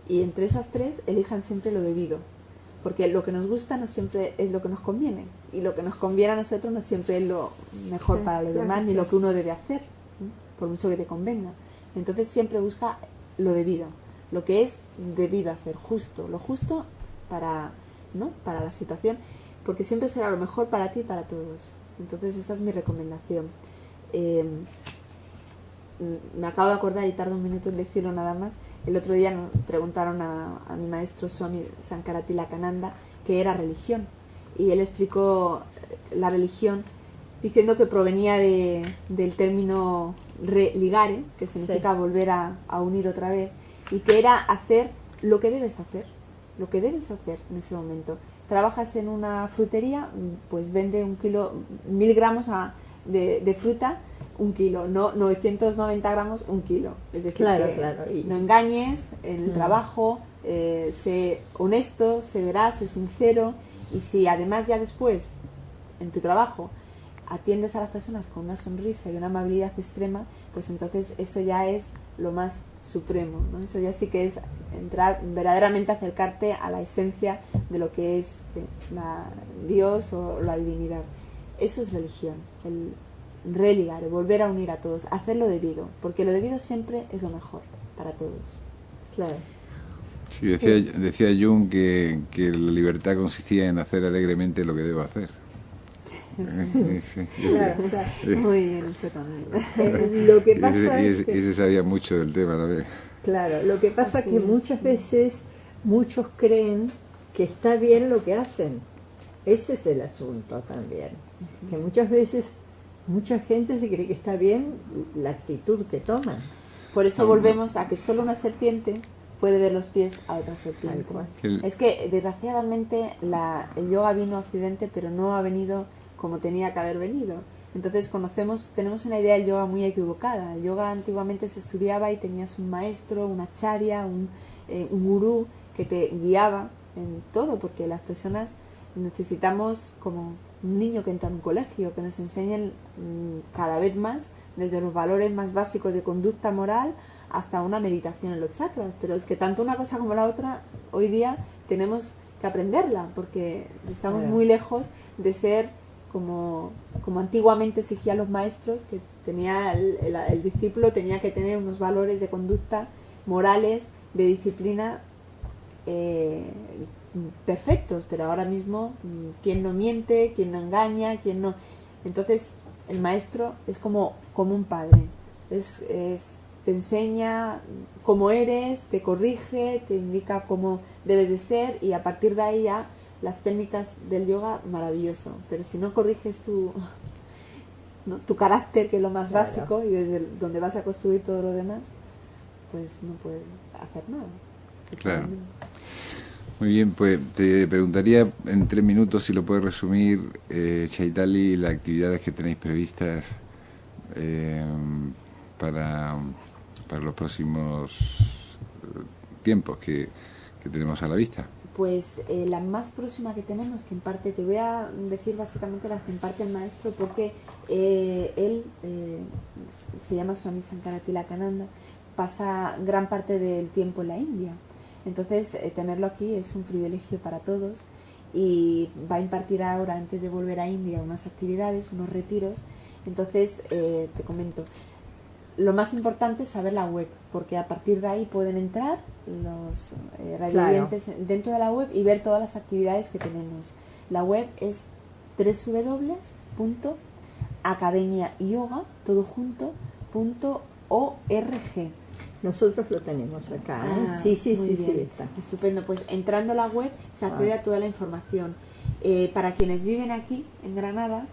Y entre esas tres elijan siempre lo debido, porque lo que nos gusta no siempre es lo que nos conviene, y lo que nos conviene a nosotros no siempre es lo mejor para los demás, ni lo que uno debe hacer, por mucho que te convenga. Entonces siempre busca lo debido, lo que es debido hacer, justo, lo justo para, ¿no?, para la situación, porque siempre será lo mejor para ti y para todos. Entonces esa es mi recomendación. Me acabo de acordar, y tardo un minuto en decirlo nada más, el otro día nos preguntaron a mi maestro Swami Sankara-Tilakananda qué era religión, y él explicó la religión diciendo que provenía del término religare, que significa volver a unir otra vez, y que era hacer lo que debes hacer en ese momento. Trabajas en una frutería, pues vende 1000 gramos de fruta, 1 kilo, no 990 gramos, 1 kilo. Es decir, claro, y no engañes en el trabajo, sé honesto, sé veraz, sé sincero, y si además ya después, en tu trabajo, atiendes a las personas con una sonrisa y una amabilidad extrema, pues entonces eso ya es lo más supremo, ¿no? Eso ya sí que es entrar, verdaderamente acercarte a la esencia de lo que es Dios o la divinidad. Eso es religión, el religar, volver a unir a todos, hacer lo debido, porque lo debido siempre es lo mejor para todos. Claro. Sí, decía Jung que la libertad consistía en hacer alegremente lo que debo hacer. Sí. Claro. Muy bien, eso también. Lo que pasa es que ese sabía mucho del tema también. Claro, lo que pasa es que muchas veces muchos creen que está bien lo que hacen. Ese es el asunto también. Que muchas veces mucha gente se cree que está bien la actitud que toman. Por eso volvemos a que solo una serpiente puede ver los pies a otra serpiente. Es que desgraciadamente el yoga vino a Occidente, pero no ha venido como tenía que haber venido. Entonces tenemos una idea del yoga muy equivocada. El yoga antiguamente se estudiaba y tenías un maestro, una acharya, un gurú que te guiaba en todo, porque las personas necesitamos, como un niño que entra en un colegio, que nos enseñen cada vez más, desde los valores más básicos de conducta moral hasta una meditación en los chakras. Pero es que tanto una cosa como la otra hoy día tenemos que aprenderla, porque estamos muy lejos de ser como antiguamente exigían los maestros, que tenía el discípulo tenía que tener unos valores de conducta morales, de disciplina perfectos. Pero ahora mismo, ¿quién no miente? ¿Quién no engaña? ¿Quién no? Entonces el maestro es como un padre, te enseña cómo eres, te corrige, te indica cómo debes de ser, y a partir de ahí ya las técnicas del yoga, maravilloso. Pero si no corriges tu carácter, que es lo más básico, y desde donde vas a construir todo lo demás, pues no puedes hacer nada. Claro. Muy bien, pues te preguntaría en 3 minutos si lo puedes resumir, Chaitali, las actividades que tenéis previstas para los próximos tiempos que tenemos a la vista. Pues la más próxima que tenemos, que en parte te voy a decir básicamente las que imparte el maestro, porque él se llama Swami Sankara-Tilakananda, pasa gran parte del tiempo en la India. Entonces tenerlo aquí es un privilegio para todos, y va a impartir ahora, antes de volver a India, unas actividades, unos retiros. Entonces te comento, lo más importante es saber la web, porque a partir de ahí pueden entrar los radioyentes dentro de la web y ver todas las actividades que tenemos. La web es www.academiayoga.org. Nosotros lo tenemos acá. Sí, está. Estupendo. Pues entrando a la web se accede a toda la información. Para quienes viven aquí, en Granada,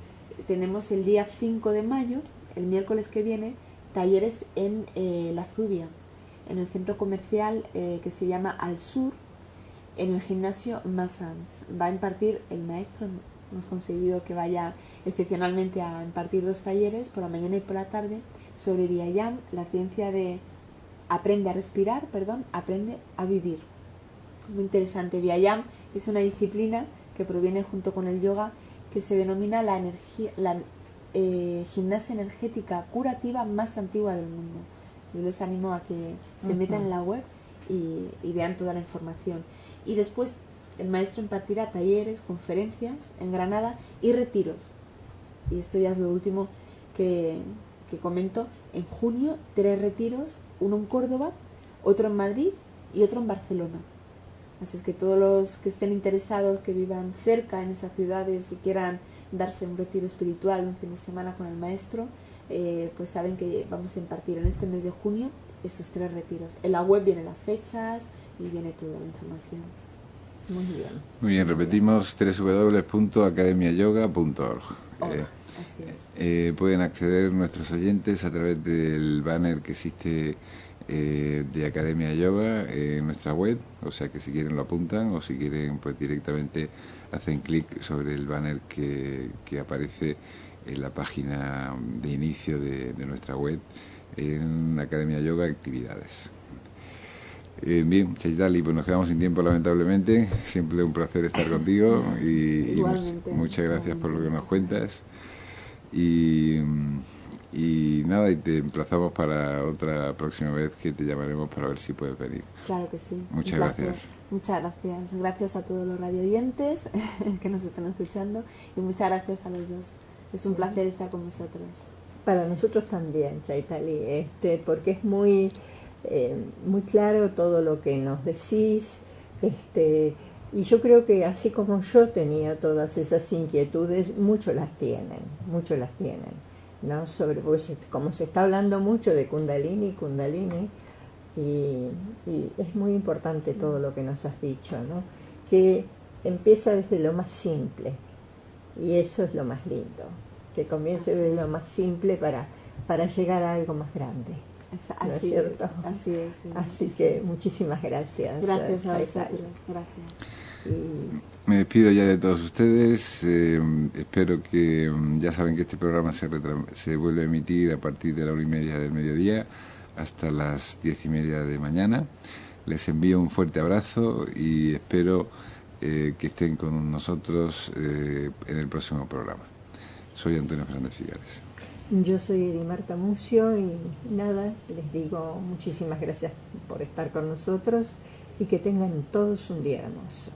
tenemos el día 5 de mayo, el miércoles que viene, talleres en La Zubia, en el centro comercial que se llama Al Sur, en el gimnasio Massans. Va a impartir el maestro, hemos conseguido que vaya excepcionalmente a impartir 2 talleres, por la mañana y por la tarde, sobre Vyayam, la ciencia de aprende a respirar, aprende a vivir. Muy interesante. Vyayam es una disciplina que proviene junto con el yoga, que se denomina la gimnasia energética curativa más antigua del mundo. Yo les animo a que se metan en la web y vean toda la información. Y después el maestro impartirá talleres, conferencias en Granada y retiros. Y esto ya es lo último que comento. En junio 3 retiros, uno en Córdoba, otro en Madrid y otro en Barcelona. Así es que todos los que estén interesados, que vivan cerca en esas ciudades y quieran darse un retiro espiritual, un fin de semana con el maestro, pues saben que vamos a impartir en este mes de junio estos 3 retiros. En la web vienen las fechas y viene toda la información. Muy bien. Muy bien, repetimos www.academiayoga.org. Así es. Pueden acceder nuestros oyentes a través del banner que existe de Academia Yoga en nuestra web, o sea que si quieren lo apuntan, o si quieren pues directamente hacen clic sobre el banner que aparece en la página de inicio de nuestra web en Academia Yoga Actividades. Bien, Chaitali, pues nos quedamos sin tiempo lamentablemente. Siempre un placer estar contigo y muchas gracias por lo que nos cuentas. Y nada, y te emplazamos para otra próxima vez que te llamaremos para ver si puedes venir. Claro que sí. Muchas gracias. Muchas gracias. Gracias a todos los radioyentes que nos están escuchando y muchas gracias a los dos. Es un placer estar con vosotros. Para nosotros también, Chaitali, porque es muy claro todo lo que nos decís, y yo creo que así como yo tenía todas esas inquietudes, muchos las tienen, ¿no? Pues, como se está hablando mucho de Kundalini, y es muy importante todo lo que nos has dicho, ¿no? Que empieza desde lo más simple, y eso es lo más lindo, que comience desde lo más simple para llegar a algo más grande. ¿No es cierto? Así es. Así que muchísimas gracias. Gracias a vosotros, gracias. Me despido ya de todos ustedes. Espero que ya saben que este programa se vuelve a emitir a partir de la 1:30 del mediodía hasta las 10:30 de mañana. Les envío un fuerte abrazo y espero que estén con nosotros en el próximo programa. Soy Antonio Fernández Figueres. Yo soy Edimarta Mucio y nada, les digo muchísimas gracias por estar con nosotros y que tengan todos un día hermoso.